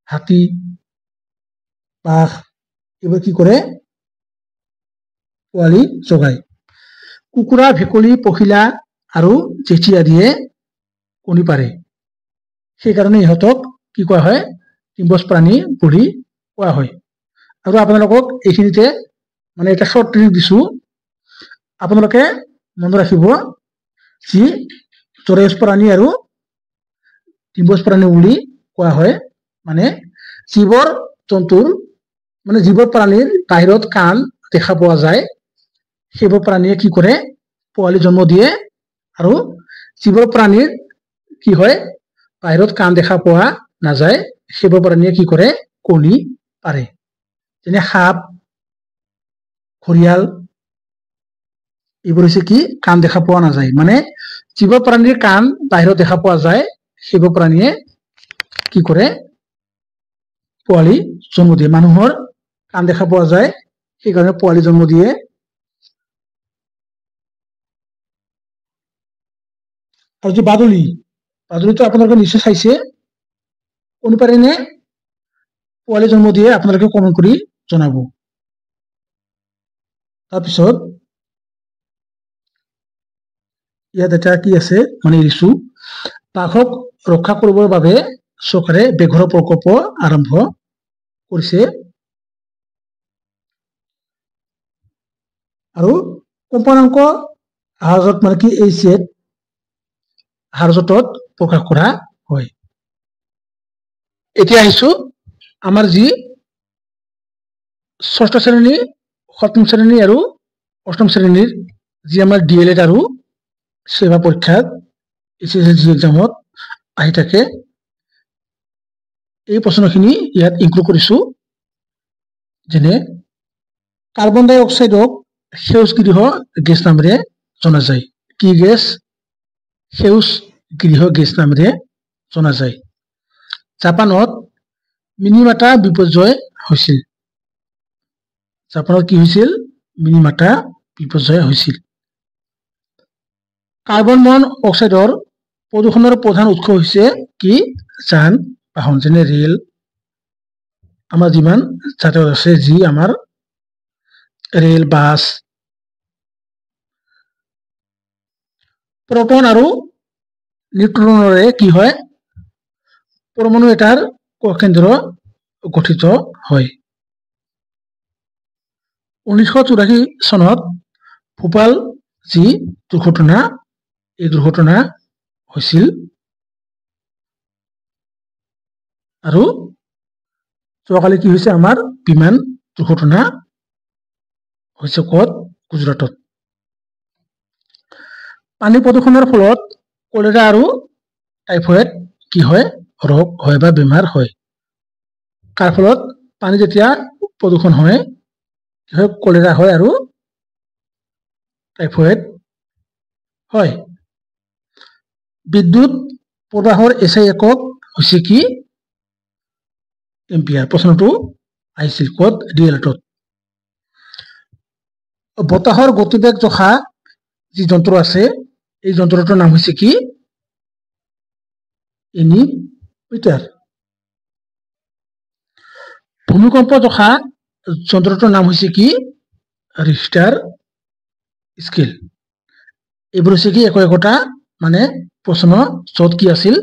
হাতী বাঘ এইবোৰ কি কৰে পোৱালি জগায় কুকুৰা ভেকুলী পখিলা আৰু জেঠী আদিয়ে কণী পাৰে সেইকাৰণে ইহঁতক কি কোৱা হয় ডিম্বজ প্ৰাণী বুলি কোৱা হয় আৰু আপোনালোকক এইখিনিতে মানে এটা শৰ্ট ট্ৰিক দিছো আপোনালোকে মনত ৰাখিব যি চৰায়ুজ প্ৰাণী আৰু ডিম্বজ প্ৰাণী বুলি কোৱা হয় মানে জীৱৰ জন্তুৰ মানে জীৱ প্ৰাণীৰ বাহিৰত কাণ দেখা পোৱা যায় সেইবোৰ প্ৰাণীয়ে কি কৰে পোৱালি জন্ম দিয়ে আৰু জীৱ প্ৰাণীৰ কি হয় বাহিৰত কাণ দেখা পোৱা নাযায় সেইবোৰ প্ৰাণীয়ে কি কৰে কণী পাৰে যেনে সাপ ঘৰিয়াল এইবোৰ হৈছে কি কাণ দেখা পোৱা নাযায় মানে জীৱ প্ৰাণীৰ কাণ বাহিৰত দেখা পোৱা যায় সেইবোৰ প্ৰাণীয়ে কি কৰে পোৱালি জন্ম দিয়ে মানুহৰ কাণ দেখা পোৱা যায় সেইকাৰণে পোৱালি জন্ম দিয়ে আৰু যে বাদুলিটো আপোনালোকে নিশ্চয় চাইছে কোন প্ৰাণীয়ে পোৱালি জন্ম দিয়ে আপোনালোকে কমেন্ট কৰি জনাব তাৰপিছত ইয়াত এটা কি আছে মানে এৰিছো বাঘক ৰক্ষা কৰিবৰ বাবে চৰকাৰে বেঘৰ প্ৰকল্প আৰম্ভ কৰিছে আৰু কোম্পানাংক হাজত মানে কি এই সেট হাৰজতত প্ৰকাশ কৰা হয় এতিয়া আহিছো আমাৰ যি ষষ্ঠ শ্ৰেণী সপ্তম শ্ৰেণী আৰু অষ্টম শ্ৰেণীৰ যি আমাৰ ডিএলএড আৰু সেৱা পৰীক্ষাত এছএছএলসি এক্সামত আহি থাকে এই প্ৰশ্নখিনি ইয়াত ইনক্লুড কৰিছো যেনে কাৰ্বন ডাই অক্সাইডক সেউজ গৃহ গেছ নামেৰে জনা যায় কি গেছ সেউজ গৃহ গেছ নামেৰে জনা যায় জাপানত মিনিমাটা বিপৰ্যয় হৈছিল জাপানত কি হৈছিল মিনিমাটা বিপৰ্যয় হৈছিল কাৰ্বন মন অক্সাইডৰ প্ৰদূষণৰ প্ৰধান উৎস হৈছে কি যান বাহন যেনে ৰেল আমাৰ যিমান যাতায়াত আছে যি আমাৰ ৰেল বাছ প্ৰটন আৰু নিউট্ৰনৰে কি হয় পৰমাণু এটাৰ কেন্দ্ৰ গঠিত হয় 1984 চনত ভোপাল যি দুৰ্ঘটনা এই দুৰ্ঘটনা হৈছিল আৰু যোৱাকালি কি হৈছে আমাৰ বিমান দুৰ্ঘটনা হৈছে কত গুজৰাটত পানী প্ৰদূষণৰ ফলত কলেৰা আৰু টাইফয়েড কি হয় ৰোগ হয় বা বেমাৰ হয় কাৰ ফলত পানী যেতিয়া প্ৰদূষণ হয় কি হয় কলেৰা হয় আৰু টাইফয়েড হয় বিদ্যুৎ প্ৰবাহৰ এছআই একক হৈছে কি এম্পিয়াৰ প্ৰশ্নটো আহিছিল কত ডিএলএডত বতাহৰ গতিবেগ জোখা যি যন্ত্ৰ আছে এই যন্ত্ৰটোৰ নাম হৈছে কি এনিমিটাৰ ভূমিকম্প জোখা যন্ত্ৰটোৰ নাম হৈছে কি ৰিক্টাৰ স্কেল এইবোৰ হৈছে কি একোটা মানে প্ৰশ্ন যত কি আছিল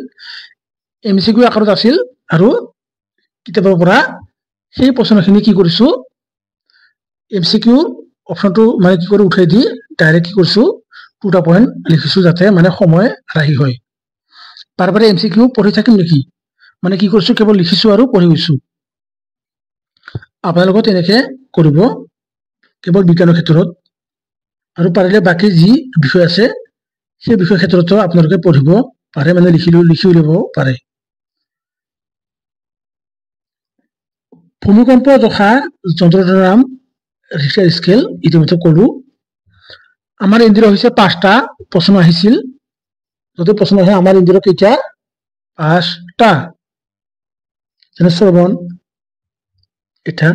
এমসিকিউ আকাৰত আছিল আৰু কিতাপৰ পৰা সেই প্ৰশ্নখিনি কি কৰিছো এমসিকিউ অপশনটো মানে কি কৰি উঠাই দি ডাইৰেক্ট কি কৰিছো 2টা পইণ্ট লিখিছো যাতে মানে সময় ৰাহি হয় বাৰে এমসিকিউ পঢ়ি থাকিম নেকি মানে কি কৰিছো কেৱল লিখিছো আৰু পঢ়ি গৈছো আপোনালোকে তেনেকে কৰিব কেৱল বিজ্ঞানৰ ক্ষেত্ৰত আৰু পাৰিলে বাকী যি বিষয় আছে সেই বিষয় ক্ষেত্ৰতো আপোনালোকে পঢ়িব পাৰে, মানে লিখি উলিয়াব পাৰে। ভূমিকম্প জোখা যন্ত্ৰটোৰ নাম ৰিক্টাৰ স্কেল, ইতিমধ্যে ক'লো। আমাৰ ইন্দ্ৰিয় হৈছে 5টা, প্ৰশ্ন আহিছিল। যদি প্ৰশ্ন আহে আমাৰ ইন্দ্ৰিয় কেইটা? 5টা। যেনে শ্ৰৱণ, এটা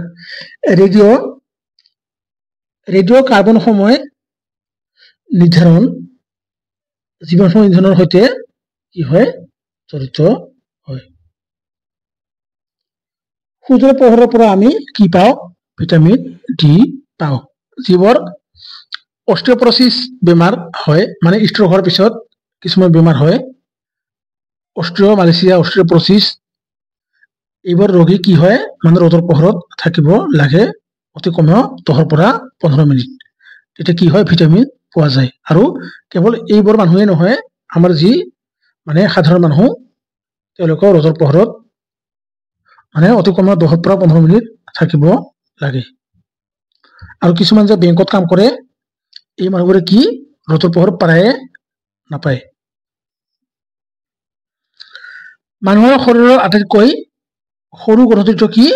ৰেডিঅ' কাৰ্বন সময় নিৰ্ধাৰণ জীৱন ইন্ধনৰ সৈতে কি হয়? জড়িত হয়। সূৰ্যৰ পোহৰৰ পৰা আমি কি পাওঁ? ভিটামিন ডি পাওঁ। যিবোৰ অস্টিঅপৰচিছ বেমাৰ হয়, মানে ষ্ট্ৰোক হোৱাৰ পিছত কিছুমান বেমাৰ হয়, অস্টিঅমালেচিয়া, অস্টিঅপৰচিছ, এইবোৰ ৰোগী কি হয়? মানে ৰ'দৰ পোহৰত থাকিব লাগে অতি কমেও 10 পৰা 15 মিনিট। তেতিয়া কি হয়? ভিটামিন পোৱা যায়। আৰু কেৱল এইবোৰ মানুহে নহয়, আমাৰ যি মানে সাধাৰণ মানুহ তেওঁলোকেও ৰ'দৰ পোহৰত মানে অতি কমেও 10 পৰা 15 মিনিট থাকিব লাগে। আৰু কিছুমান যে বেংকত কাম কৰে, এই মানুহবোৰে কি ৰ'দৰ পোহৰ প্ৰায়ে নাপায়। মানুহৰ শৰীৰৰ আটাইতকৈ সৰু গ্ৰন্থিটো কি?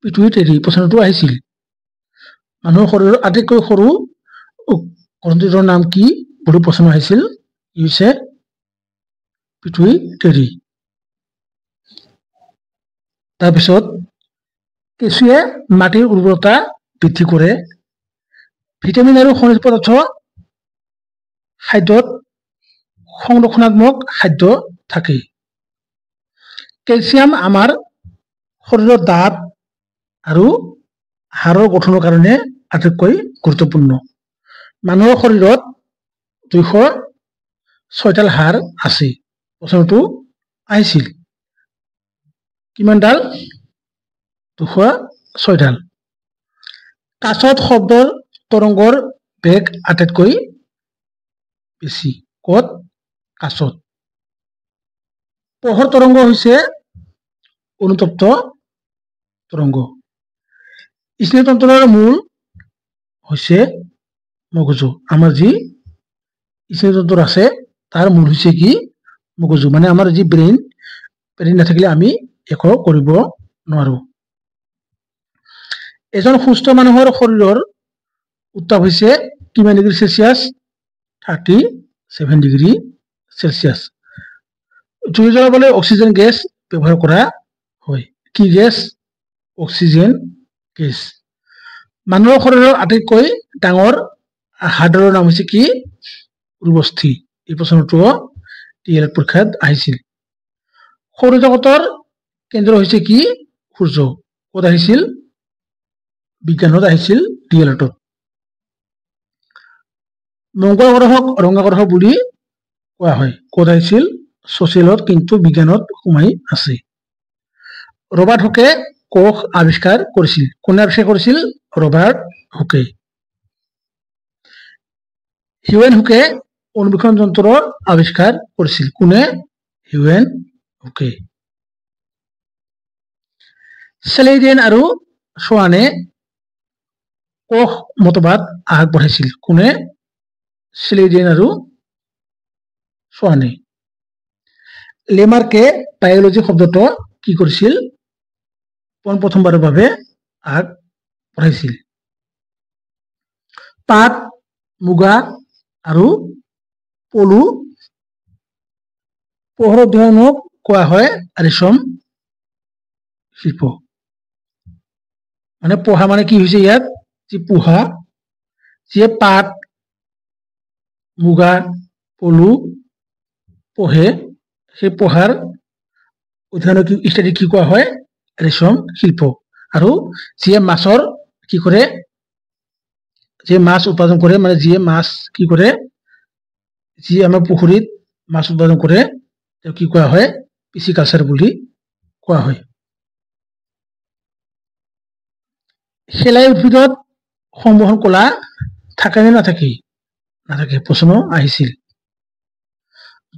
পিটুইটাৰী। প্ৰশ্নটো আহিছিল। মানুহৰ শৰীৰৰ আটাইতকৈ সৰু গ্ৰন্থিটোৰ নাম কি বুলি প্ৰশ্ন আহিছিল। ই হৈছে পিটুইটাৰী। তাৰপিছত কেঁচুৱে মাটিৰ উৰ্বৰতা বৃদ্ধি কৰে। ভিটামিন আৰু খনিজ পদাৰ্থ খাদ্যত সংৰক্ষণাত্মক খাদ্য থাকে। কেলছিয়াম আমাৰ শৰীৰৰ দাঁত আৰু হাড়ৰ গঠনৰ কাৰণে আটাইতকৈ গুৰুত্বপূৰ্ণ। মানুহৰ শৰীৰত 206ডাল হাড় আছে। প্ৰশ্নটো আহিছিল। কিমান ডাল? 206ডাল। কাছত শব্দৰ তৰংগৰ বেগ আটাইতকৈ বেছি। ক'ত? কাছত। পোহৰ তৰংগ হৈছে অনুতপ্ত তৰংগ। স্নায়ুতন্ত্ৰৰ মূল হৈছে মগজু। আমাৰ যি স্নায়ুতন্ত্ৰ আছে তাৰ মূল হৈছে কি? মগজু। মানে আমাৰ যি ব্ৰেইন নাথাকিলে আমি একো কৰিব নোৱাৰো। এজন সুস্থ মানুহৰ শৰীৰৰ উত্তাপ হৈছে কিমান ডিগ্ৰী চেলছিয়াছ? 37 degree Celsius. জুই জ্বলাবলৈ অক্সিজেন গেছ ব্যৱহাৰ কৰা হয়। কি গেছ? Oxygen gas. মানুহৰ শৰীৰৰ আটাইতকৈ ডাঙৰ হাড়ৰ নাম হৈছে কি? উৰ্বস্থি। এই প্ৰশ্নটো DLED পৰীক্ষাত আহিছিল। সৌৰজগতৰ কেন্দ্ৰ হৈছে কি? সূৰ্য। ক'ত আহিছিল? বিজ্ঞানত আহিছিল DLEDত। মংগল গ্ৰহক ৰঙা গ্ৰহ বুলি কোৱা হয়। ক'ত আহিছিল? ছচিয়েলত, কিন্তু বিজ্ঞানত সোমাই আছে। ৰবাৰ্ট হুকে কোষ আৱিষ্কাৰ কৰিছিল। কোনে আৱিষ্কাৰ কৰিছিল? ৰবাৰ্ট হুকে। হিউৱেন হুকে অনুবীক্ষণ যন্ত্ৰ আৱিষ্কাৰ কৰিছিল। কোনে? হিউৱেন হুকে। চেলেইডেন আৰু সোৱানে কোষ মতবাদ আগবঢ়াইছিল। কোনে? চেলেইডেন আৰু সোৱানে। লেমাৰ্কে বায়'লজি শব্দটো কি কৰিছিল? পোনপ্ৰথমবাৰৰ বাবে আগবঢ়াইছিল। পাট, মুগা আৰু পলু পোহৰ অধ্যয়নক কোৱা হয় ৰেচম শিল্প। মানে পোহা মানে কি হৈছে ইয়াত? যি পোহা, যিয়ে পাট, মুগা, পলু পোহে, সেই পোহাৰ অধ্যয়নক ষ্টাডি কি কোৱা হয়? ৰেচম শিল্প। আৰু যিয়ে মাছৰ কি কৰে? যে মাছ উৎপাদন কৰে, মানে যিয়ে মাছ কি কৰে? যি আমাৰ পুখুৰীত মাছ উৎপাদন কৰে, তেওঁ কি কোৱা হয়? পিচিকালচাৰ বুলি কোৱা হয়। শেলাই উদ্ভিদত সংবহন কলা থাকে নে নাথাকে? নাথাকে। প্ৰশ্ন আহিছিল।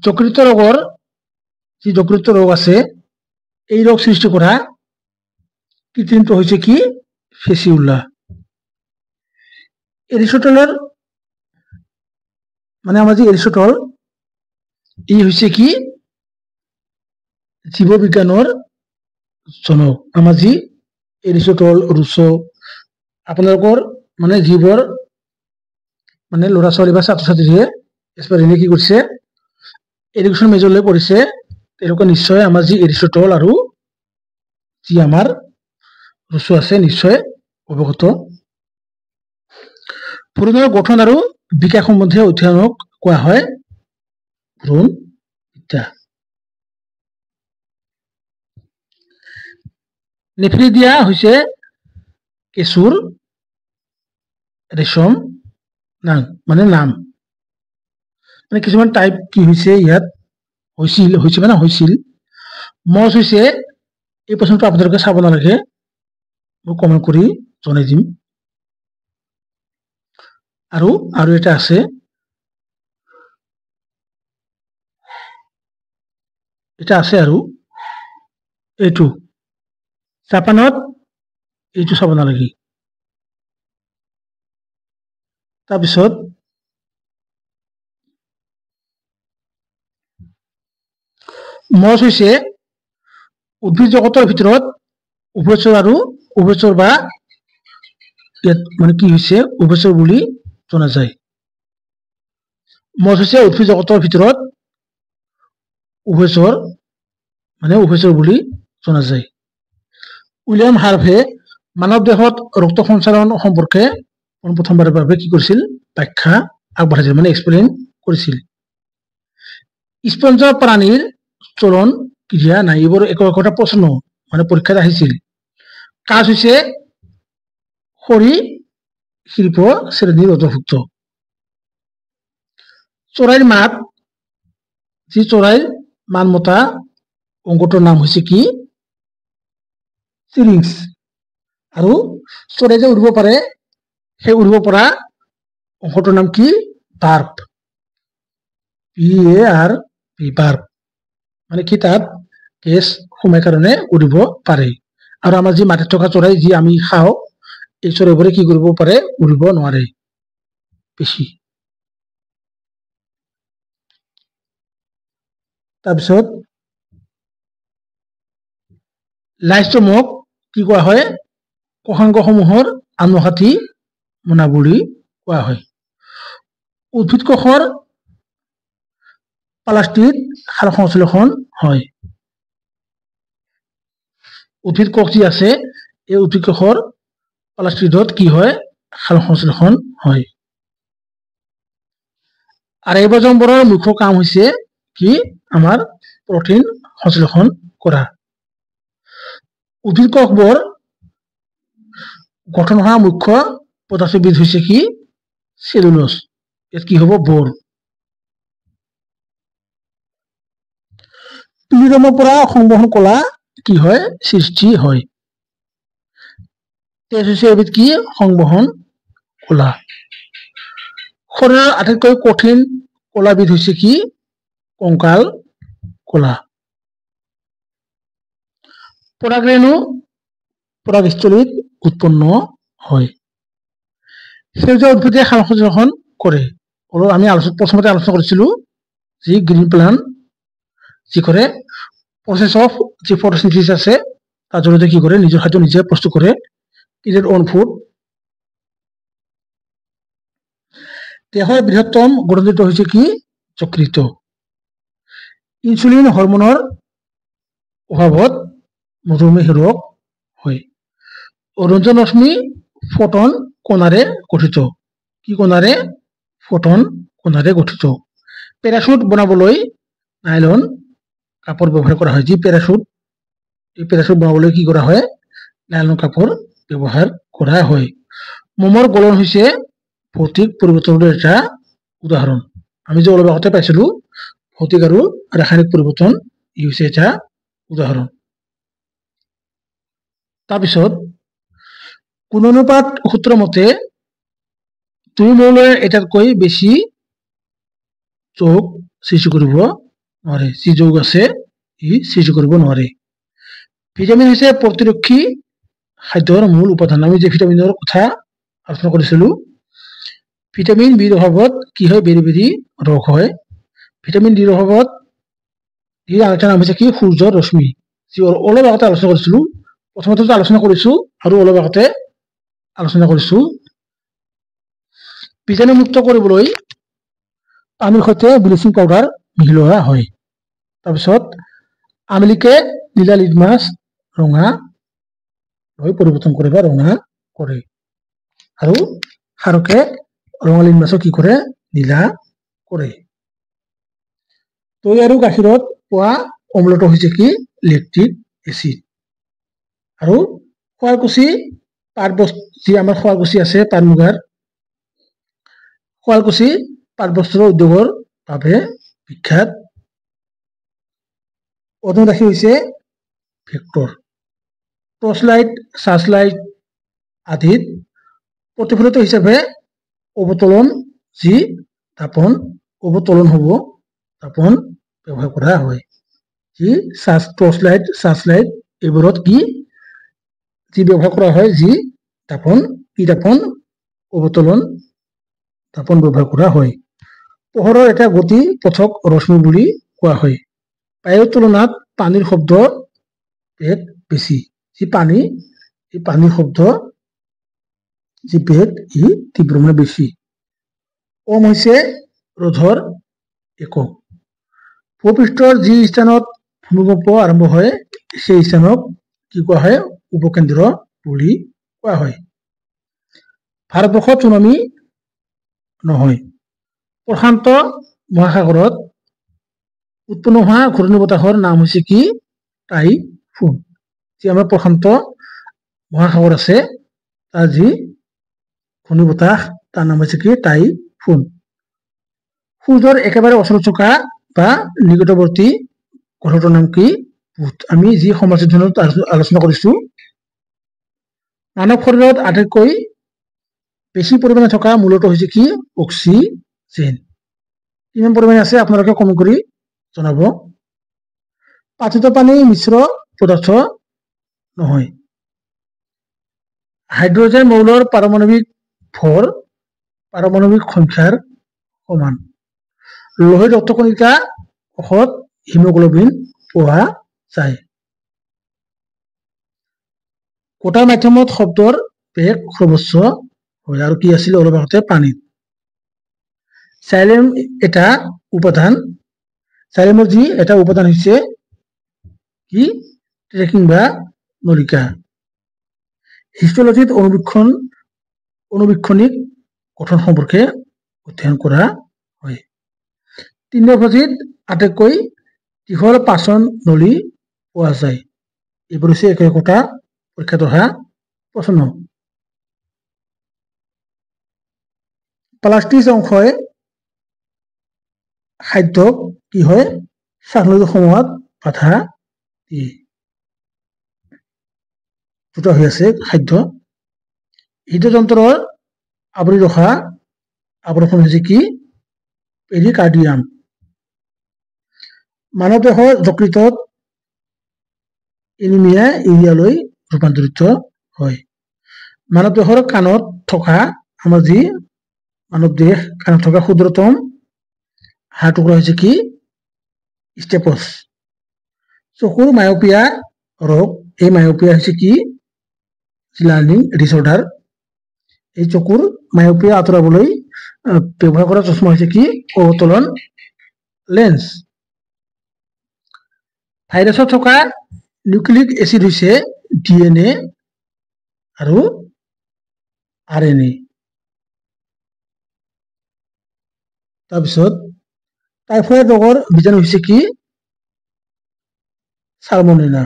যকৃত ৰোগৰ যি যকৃত ৰোগ আছে, এই ৰোগ সৃষ্টি কৰা কৃত্ৰিমটো হৈছে কি? ফেচিউলা। এৰিস্টটলৰ মানে আমাৰ যি এৰিস্টটল ই হৈছে কি জীৱ বিজ্ঞানৰ জনক আমাৰ যি এৰিস্টটল ৰুছো আপোনালোকৰ মানে যিবোৰ মানে ল'ৰা ছোৱালী বা ছাত্ৰ ছাত্ৰীয়ে এছপাৰেণ্টলি কি কৰিছে এডুকেশ্যন মেজৰলৈ পঢ়িছে তেওঁলোকে নিশ্চয় আমাৰ যি এৰিস্টটল আৰু যি আমাৰ ৰুছো আছে নিশ্চয় অৱগত ভ্ৰূণৰ গঠন আৰু বিকাশ সম্বন্ধীয় অধ্যয়নক কোৱা হয় ভ্ৰূণ বিদ্যা নেফ্ৰিডিয়া হৈছে কেঁচুৰ ৰেশম নাম মানে নাম মানে কিছুমান টাইপ কি হৈছে ইয়াত হৈছিল মজ হৈছে এই প্ৰশ্নটো আপোনালোকে চাব নালাগে মই কমেন্ট কৰি জনাই দিম আৰু এটা আছে আৰু এইটো জাপানত এইটো চাব নালাগে তাৰপিছত মজ হৈছে উদ্ভিদ জগতৰ ভিতৰত উভচৰ আৰু উভচৰ বা ইয়াত মানে কি হৈছে উভচৰ বুলি জনা যায় মজ হৈছে উদ্ভিদ জগতৰ ভিতৰত উভচৰ মানে উভচৰ বুলি জনা যায় উইলিয়াম হাৰ্ভে মানৱ দেহত ৰক্ত সঞ্চালন সম্পৰ্কে প্ৰথমবাৰৰ বাবে কি কৰিছিল ব্যাখ্যা আগবঢ়াইছিল মানে এক্সপ্লেইন কৰিছিল স্পঞ্জ প্ৰাণীৰ চলন ক্ৰিয়া নাই এইবোৰ একোটা প্ৰশ্ন মানে পৰীক্ষাত আহিছিল কাজ হৈছে সৰীসৃপ শ্ৰেণীৰ অন্তৰ্ভুক্ত চৰাইৰ মাত যি চৰাইৰ মান মতা অংগটোৰ নাম হৈছে কি চিৰিংস আৰু চৰাই যে উৰিব পাৰে সেই উৰিব পৰা অংশটোৰ নাম কি বাৰ্ব বাৰ্ব মানে কি তাত গেছ সোমাই কাৰণে উৰিব পাৰে আৰু আমাৰ যি মাটিত থকা চৰাই যি আমি খাওঁ এই চৰাইবোৰে কি কৰিব পাৰে উৰিব নোৱাৰে বেছি তাৰপিছত লাইষ্টমক কি কোৱা হয় কশাংগসমূহৰ আনুঘাতী মোনা বুলি কোৱা হয় উদ্ভিদ কোষৰ প্লাষ্টিড সাৰ সংশ্লেষণ হয় উদ্ভিদ কোষ যি আছে এই উদ্ভিদ কোষৰ প্লাষ্টিডত কি হয় সাৰ সংশ্লেষণ হয় আৰু ৰাইবোজোমবোৰৰ মুখ্য কাম হৈছে কি আমাৰ প্ৰটিন সংশ্লেষণ কৰা উদ্ভিদ কোষবোৰ গঠন হোৱা মুখ্য পদাৰ্থবিধ হৈছে কি সেলুলোজ ইয়াত কি হ'ব বৰ পিলিৰমৰ পৰা সংবহন কলা কি হয় সৃষ্টি হয় তেজ হৈছে এবিধ কি সংবহন কলা শৰীৰৰ আটাইতকৈ কঠিন কলাবিধ হৈছে কি কংকাল কলা পৰাগৰেণু পৰাগস্থলীত উৎপন্ন হয় সেউজীয়া উদ্ভিদে সাৰ সংশ্লেষণ কৰে আৰু আমি প্ৰথমতে আলোচনা কৰিছিলো যি গ্ৰীণ প্লান্ট যি কৰে প্ৰসেস অফ যি ফটোসিনথেসিস আছে তাৰ জৰিয়তে কি কৰে নিজৰ খাদ্য নিজে প্ৰস্তুত কৰে ইজ অন ফুড দেহৰ বৃহত্তম গ্ৰন্থিটো হৈছে কি যকৃত ইনসুলিন হৰমনৰ অভাৱত মধুমেহ ৰোগ হয় ৰঞ্জন ৰশ্মি ফটন কণাৰে গঠিত কি কণাৰে ফটন কণাৰে গঠিত পেৰাচুট বনাবলৈ নাইলন কাপড় ব্যবহাৰ কৰা হয় যে প্যাৰাশুট এই প্যাৰাশুট বনাবলৈ কি কৰা হয় নাইলন কাপড় ব্যবহাৰ কৰা হয় মোমৰ গলন হৈছে ভৌতিক পৰিৱৰ্তনৰ এটা উদাহৰণ আমি যে অলপ আগতে পাইছিলো ভৌতিক আৰু ৰাসায়নিক পৰিৱৰ্তন ই হৈছে এটা উদাহৰণ তাৰপিছত কোনানুপাত সূত্ৰ মতে 2 মোলৰ এটাতকৈ বেছি যোগ সৃষ্টি কৰিব নোৱাৰে যি যোগ আছে ই সৃষ্টি কৰিব নোৱাৰে ভিটামিন হৈছে প্ৰতিৰক্ষী খাদ্যৰ মূল উপাদান আমি যে ভিটামিনৰ কথা আলোচনা কৰিছিলো ভিটামিন বিৰ অভাৱত কি হয় বেৰি বেৰি ৰোগ হয় ভিটামিন ডিৰ অভাৱত এই আলোচনা হৈছে কি সূৰ্যৰ ৰশ্মি যি অলপ আগতে আলোচনা কৰিছিলো প্ৰথমতে আলোচনা কৰিছো আৰু অলপ আগতে আলোচনা কৰিছো বীজাণুমুক্ত কৰিবলৈ পানীৰ সৈতে ব্লিচিং পাউডাৰ মিহলোৱা হয় তাৰপিছত আমলিকে নীলা লিটমাছ ৰঙা হৈ পৰিৱৰ্তন কৰে বা ৰঙা কৰে আৰু হাৰকে ৰঙা লিটমাছক কি কৰে নীলা কৰে দৈ আৰু গাখীৰত পোৱা অম্লটো হৈছে কি লেক্টিক এসিড আৰু শুৱালকুছি পাট যি আমাৰ শুৱালকুছি আছে পাট মুগাৰ শুৱালকুছি পাট বস্ত্ৰৰ উদ্যোগৰ বাবে বিখ্যাত অধন ৰাশি হৈছে vector torch light search light আদিত প্ৰতিফলিত হিচাপে অৱতলন যি তাপন অৱতলন হ'ব তাপন ব্যৱহাৰ কৰা হয় যি টৰ্চ লাইট সাৰ্চ লাইট এইবোৰত কি যি ব্যৱহাৰ কৰা হয় যি তাপন কি তাপন অৱতলন তাপন ব্যৱহাৰ কৰা হয় পোহৰৰ এটা গতি পথক ৰশ্মি বুলি কোৱা হয় বায়ুৰ তুলনাত পানীৰ শব্দ বেগ বেছি যি পানীৰ শব্দ যি বেগ ই তীব্ৰ মানে বেছি ওম হৈছে ৰোধৰ একক ভূপৃষ্ঠৰ যি স্থানত ভূমিকম্প আৰম্ভ হয় সেই স্থানক কি কোৱা হয় উপকেন্দ্ৰ বুলি কোৱা হয় ভাৰতবৰ্ষত চুনামি নহয় প্ৰশান্ত মহাসাগৰত উৎপন্ন হোৱা ঘূৰ্ণী বতাহৰ নাম হৈছে কি টাইফুন যি আমাৰ প্ৰশান্ত মহাসাগৰ আছে তাৰ যি ঘূৰ্ণী বতাহ তাৰ নাম হৈছে কি টাইফুন সূৰ্যৰ একেবাৰে ওচৰত থকা বা নিকটৱৰ্তী গ্ৰহটোৰ নাম কি বুধ আমি যি সমাজ অধ্যয়নত আলোচনা কৰিছো মানৱ শৰীৰত আটাইতকৈ বেছি পৰিমাণে থকা মূলটো হৈছে কি অক্সিজেন কিমান পৰিমাণে আছে আপোনালোকে কমেন্ট কৰি জনাব পাঠিত পানী মিশ্ৰ পদাৰ্থ নহয় হাইড্ৰোজেন মৌলৰ পাৰমাণৱিক ভৰ পাৰমাণৱিক সংখ্যাৰ সমান লোহিত ৰক্তকণিকা কোষত হিমোগ্লোবিন পোৱা যায় গোটা মাধ্যমত শব্দৰ বেগ সৰ্বোচ্চ হয় আৰু কি আছিল অলপ আগতে পানীত সাইলেম এটা উপাদান সাইলেমৰ যি এটা উপাদান হৈছে কি ট্ৰেকিং বা নলিকা হিষ্টলজিত অনুবীক্ষণিক গঠন সম্পৰ্কে অধ্যয়ন কৰা হয় তৃণভোজীত আটাইতকৈ দীঘল পাচন নলী পোৱা যায় এইবোৰ হৈছে একোটা পৰীক্ষাত অহা প্ৰশ্ন প্লাষ্টিক অংশই খাদ্যক কি হয় শ্বাসনলীৰ সমূহত বাধা দিয়ে দুটা হৈ আছে খাদ্য হৃদযন্ত্ৰৰ আৱৰি ৰখা আৱৰণ হৈছে কি পেৰিকাৰ্ডিয়াম মানৱ দেহৰ যকৃতত এনিমিয়া ইউৰিয়ালৈ ৰূপান্তৰিত হয় মানৱ দেহৰ কাণত থকা আমাৰ যি মানৱ দেহ কাণত থকা ক্ষুদ্ৰতম হাড় টুকুৰা হৈছে কি স্টেপছ চকুৰ মায়োপিয়া ৰোগ এই মায়োপিয়া হৈছে কি লাৰ্নিং ডিসঅৰ্ডাৰ এই চকুৰ মায়োপিয়া আঁতৰাবলৈ ব্যৱহাৰ কৰা চশমা হৈছে কি অৱতলন লেন্স ভাইৰাছত থকা নিউক্লিক এসিড হৈছে ডিএনএ আৰু আৰএনএ তাৰপিছত টাইফয়েড ৰোগৰ বীজাণু হৈছে কি সালমনেলা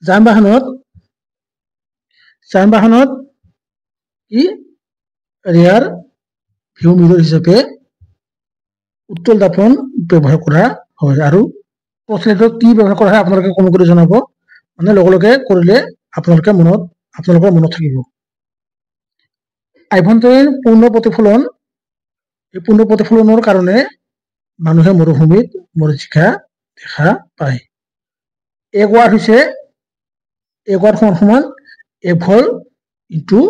যান বাহনত কি ৰেয়াৰ ভিউ মিৰৰ হিচাপে উত্তল দাপন ব্যৱহাৰ কৰা হয় আৰু প্ৰচলিত কি ব্যৱহাৰ কৰা হয় আপোনালোকে কমেন্ট কৰি জনাব মানে লগে কৰিলে আপোনালোকৰ মনত থাকিব আভ্যন্তৰীণ পূৰ্ণ প্ৰতিফলন এই পূৰ্ণ প্ৰতিফলনৰ কাৰণে মানুহে মৰুভূমিত মৰীচিকা দেখা পায় এক ৱাট হৈছে এক ৱাট সমান 1 ভোল্ট ইনটু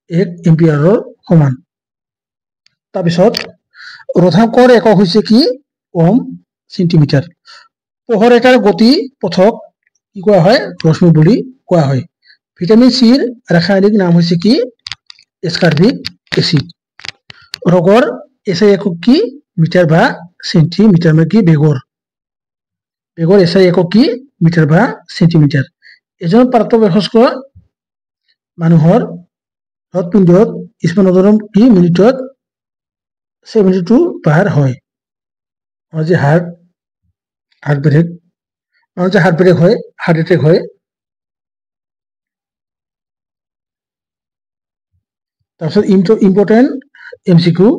1 এম্পিয়াৰৰ সমান তাৰপিছত ৰোধাংকৰ একক হৈছে কি ওহম সেন্টিমিটাৰ পোহৰ এটাৰ গতি পথক কি কোৱা হয় ৰশ্মি বুলি কোৱা হয় ভিটামিন সিৰ ৰাসায়নিক নাম হৈছে কি এসকাৰ্বিক এসিড ৰগৰ এসআই একক কি মিটাৰ বা সেন্টিমিটাৰ মানে কি বেগৰ এসআই একক কি মিটাৰ বা সেন্টিমিটাৰ এজন প্ৰাপ্তবয়স্ক মানুহৰ হৃদপিণ্ডত স্পন্দন কি মিনিটত 72 বাৰ হয় যে হাৰ্ট ব্ৰেক হয় হাৰ্ট এটেক হয় তাৰপিছত ইম্পৰ্টেন্ট এমসিকিউ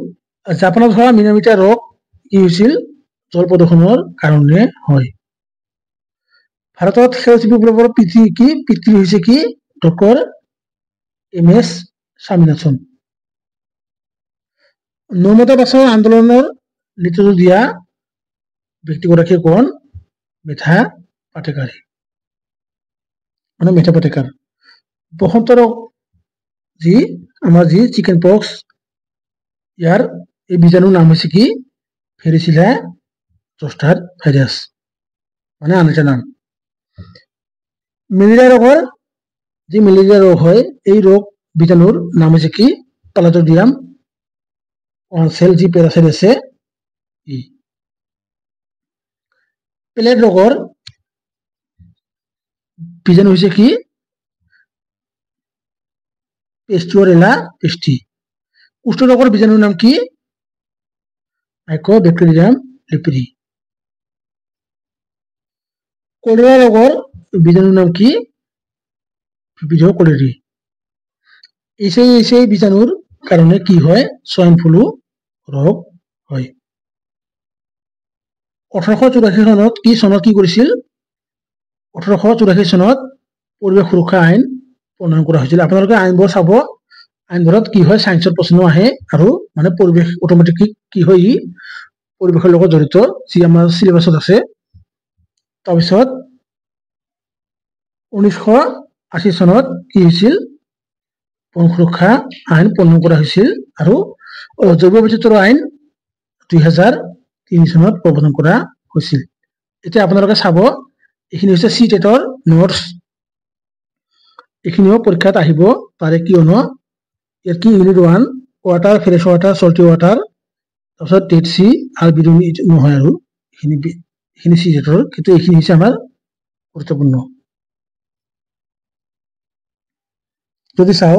জাপানত হোৱা মিলিমিটাৰ ৰোগ কি হৈছিল জল প্ৰদূষণৰ কাৰণে হয় ভাৰতত সেউজ বিপ্লৱৰ পিতৃ হৈছে কি ডক্টৰ এম.এছ. স্বামীনাথন নৰ্মদা বাছৰ আন্দোলনৰ নেতৃত্ব দিয়া ব্যক্তিগৰাকী কোন মেধা পাটেকাৰ বসন্ত ৰোগ আমাৰ চিকেন পক্স ইয়াৰ এই বীজাণুৰ নাম হৈছে কি ভেৰিচিলা জষ্টাৰ ভাইৰাছ মানে আন এটা নাম মেলেৰিয়া ৰোগ হয় এই ৰোগ বীজাণুৰ নাম হৈছে কি প্লাজমোডিয়াম অনচেল যি পেৰাসাইট আছে প্লেগ ৰোগৰ বীজাণু হৈছে কি পেস্টিওৰেলা পেস্টি কুষ্ঠ ৰোগৰ বীজাণুৰ নাম কি মাইক্ৰোবেক্টেৰিয়াম লিপিডি কলেৰা ৰোগৰ বীজাণুৰ নাম কি ভিভিডিঅ কলেৰি এই বীজাণুৰ কাৰণে কি হয় সোয়াইন ফ্লু ৰোগ হয় 1884 চনত কি কৰিছিল 1884 চনত পৰিৱেশ সুৰক্ষা আইন প্ৰণয়ন কৰা হৈছিল আপোনালোকে আইনবোৰ চাব আইনবোৰত কি হয় সায়েন্সৰ প্ৰশ্ন আহে আৰু মানে পৰিৱেশ অটোমেটিক কি হয় পৰিৱেশৰ লগত জড়িত যি আমাৰ সিলেবাসত আছে তাৰপিছত 1980 চনত কি হৈছিল বন সুৰক্ষা আইন প্ৰণয়ন কৰা হৈছিল আৰু জৈৱ বৈচিত্ৰ্য আইন 2003 চনত প্ৰৱৰ্তন কৰা হৈছিল এতিয়া আপোনালোকে চাব এইখিনি হৈছে সি টেটৰ নোটস এইখিনিও পৰীক্ষাত আহিব পাৰে কিয়নো ইয়াত কি unit 1 water fresh water salty water তাৰপিছত ডেড সি আৰু বিৰুনি নহয় আৰু এইখিনি সি টেটৰ কিন্তু এইখিনি হৈছে আমাৰ গুৰুত্বপূৰ্ণ যদি চাও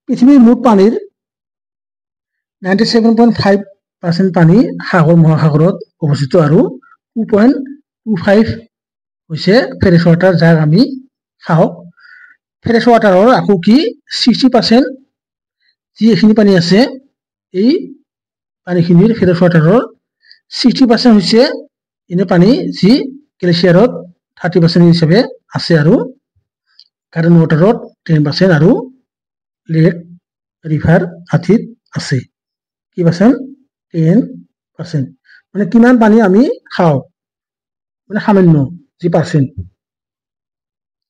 পৃথিৱীৰ মুঠ পানীৰ 97.5% পানী সাগৰ মহাসাগৰত অৱস্থিত আৰু 2.25 হৈছে ফ্ৰেছ ওয়াটাৰ যাক আমি খাওঁ ফ্ৰেছ ওয়াটাৰৰ আকৌ কি 60% যি এখিনি পানী আছে এই পানীখিনিৰ ফ্ৰেছ ওয়াটাৰৰ 60% হৈছে এনে পানী যি গ্লেচিয়াৰত 30% হিচাপে আছে আৰু কাৰেণ্ট ওয়াটাৰত 10% আৰু লেক ৰিভাৰ আদিত আছে কি পাৰ্চেন্ট 10% মানে কিমান পানী আমি খাওঁ মানে সামান্য যি পাৰ্চেন্ট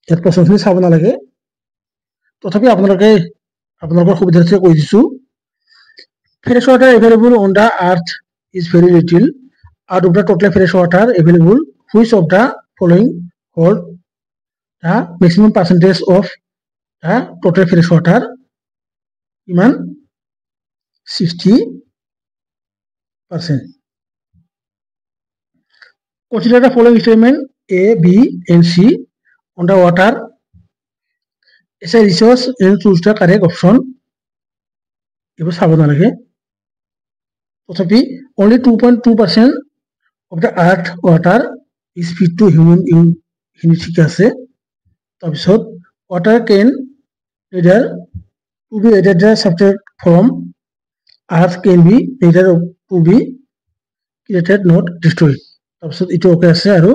ইয়াত প্ৰশ্নখিনি চাব নালাগে তথাপি আপোনালোকৰ সুবিধাৰ্থে কৈ দিছো fresh water available on the earth is very little out of the total fresh water available which of the following hold the maximum percentage of the total fresh water iman 60%. Consider the following statement A, B and C on the water as a resource and choose the correct option. এবার সাবধান লাগে তথাপি only 2.2% of the earth water is fit to human use ঠিক আছে তাৰপিছত water can either to be either subtracted from earth can be either to be created not destroyed তাৰপিছত ইটো ওকে আছে আৰু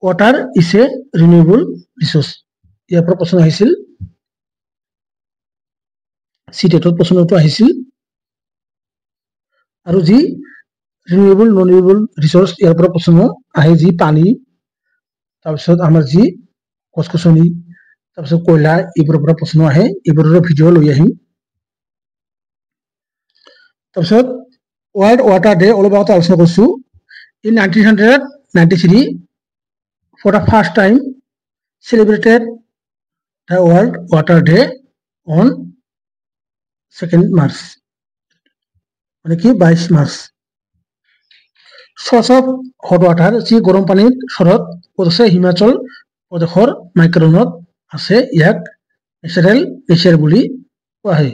water is a renewable resource ইয়াৰ পৰা প্ৰশ্ন আহিছিল সিটেটত প্ৰশ্নটো আহিছিল আৰু যি ৰিনিউৱেবল নন ৰিনিউৱেবল ৰিসোৰ্স ইয়াৰ পৰা প্ৰশ্ন আহে যি পানী তাৰপিছত আমাৰ যি গছ-গছনি তাৰপিছত কয়লা এইবোৰৰ পৰা প্ৰশ্ন আহে এইবোৰৰ ভিডিও লৈ আহিম তাৰপিছত ৱৰ্ল্ড ৱাটাৰ ডে অলপ আগতে আলোচনা কৰিছোঁ in 1993 for the first time celebrated the World Water Day on 2nd March মানে কি 22 March source of hot water যি গৰম পানীৰ স্ৰোত আছে হিমাচল প্ৰদেশৰ মাইক্ৰনত আছে ইয়াক নেচাৰেল গ্লেচিয়াৰ বুলি কোৱা হয়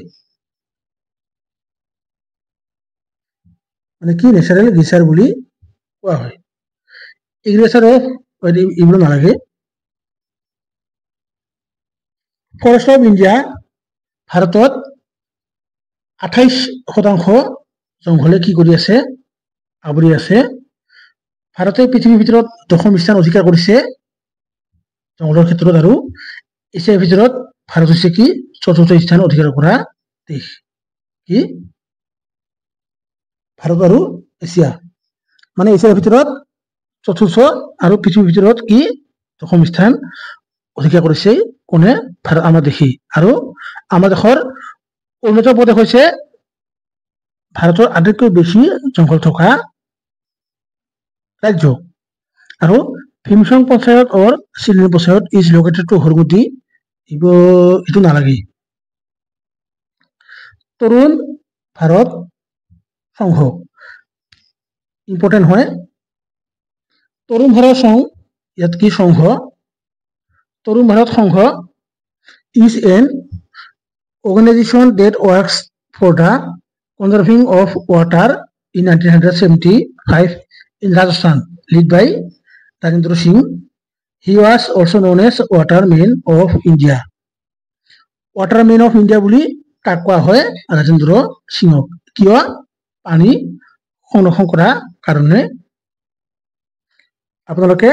মানে কি নেচাৰেল গ্লেচিয়াৰ বুলি কোৱা হয় এগ্ৰিকালচাৰ অফ এইবোৰ নালাগে ফৰেষ্ট অফ ইণ্ডিয়া ভাৰতত 28% জংঘলে কি কৰি আছে আৱৰি আছে ভাৰতে পৃথিৱীৰ ভিতৰত দশম স্থান অধিকাৰ কৰিছে জংঘলৰ ক্ষেত্ৰত আৰু এছিয়াৰ ভিতৰত ভাৰত হৈছে কি চতুৰ্থ স্থান অধিকাৰ কৰা দেশ কি ভাৰত আৰু এছিয়া মানে এছিয়াৰ ভিতৰত চতুৰ্থ আৰু পৃথিৱীৰ ভিতৰত কি দশম স্থান অধিকাৰ কৰিছে কোনে ভাৰত আমাৰ দেশী আৰু আমাৰ দেশৰ অৰুণাচল প্ৰদেশ হৈছে ভাৰতৰ আটাইতকৈ বেছি জংঘল থকা ৰাজ্য আৰু ভীমসং পঞ্চায়ত or চিলনি পঞ্চায়ত is located to হৰগুটি এইটো নালাগে তৰুণ ভাৰত সংঘ ইম্পৰ্টেণ্ট হয় তৰুণ ভাৰত সংঘ ইয়াত কি সংঘ তৰুণ ভাৰত সংঘ is an organization that works for the conserving of water in 1975 in Rajasthan led by Rajendra Singh. He was also known as Waterman of India. Waterman of India বুলি কাক কোৱা হয় ৰাজেন্দ্ৰ সিংক কিয় পানী সংৰক্ষণ কৰাৰ কাৰণে আপোনালোকে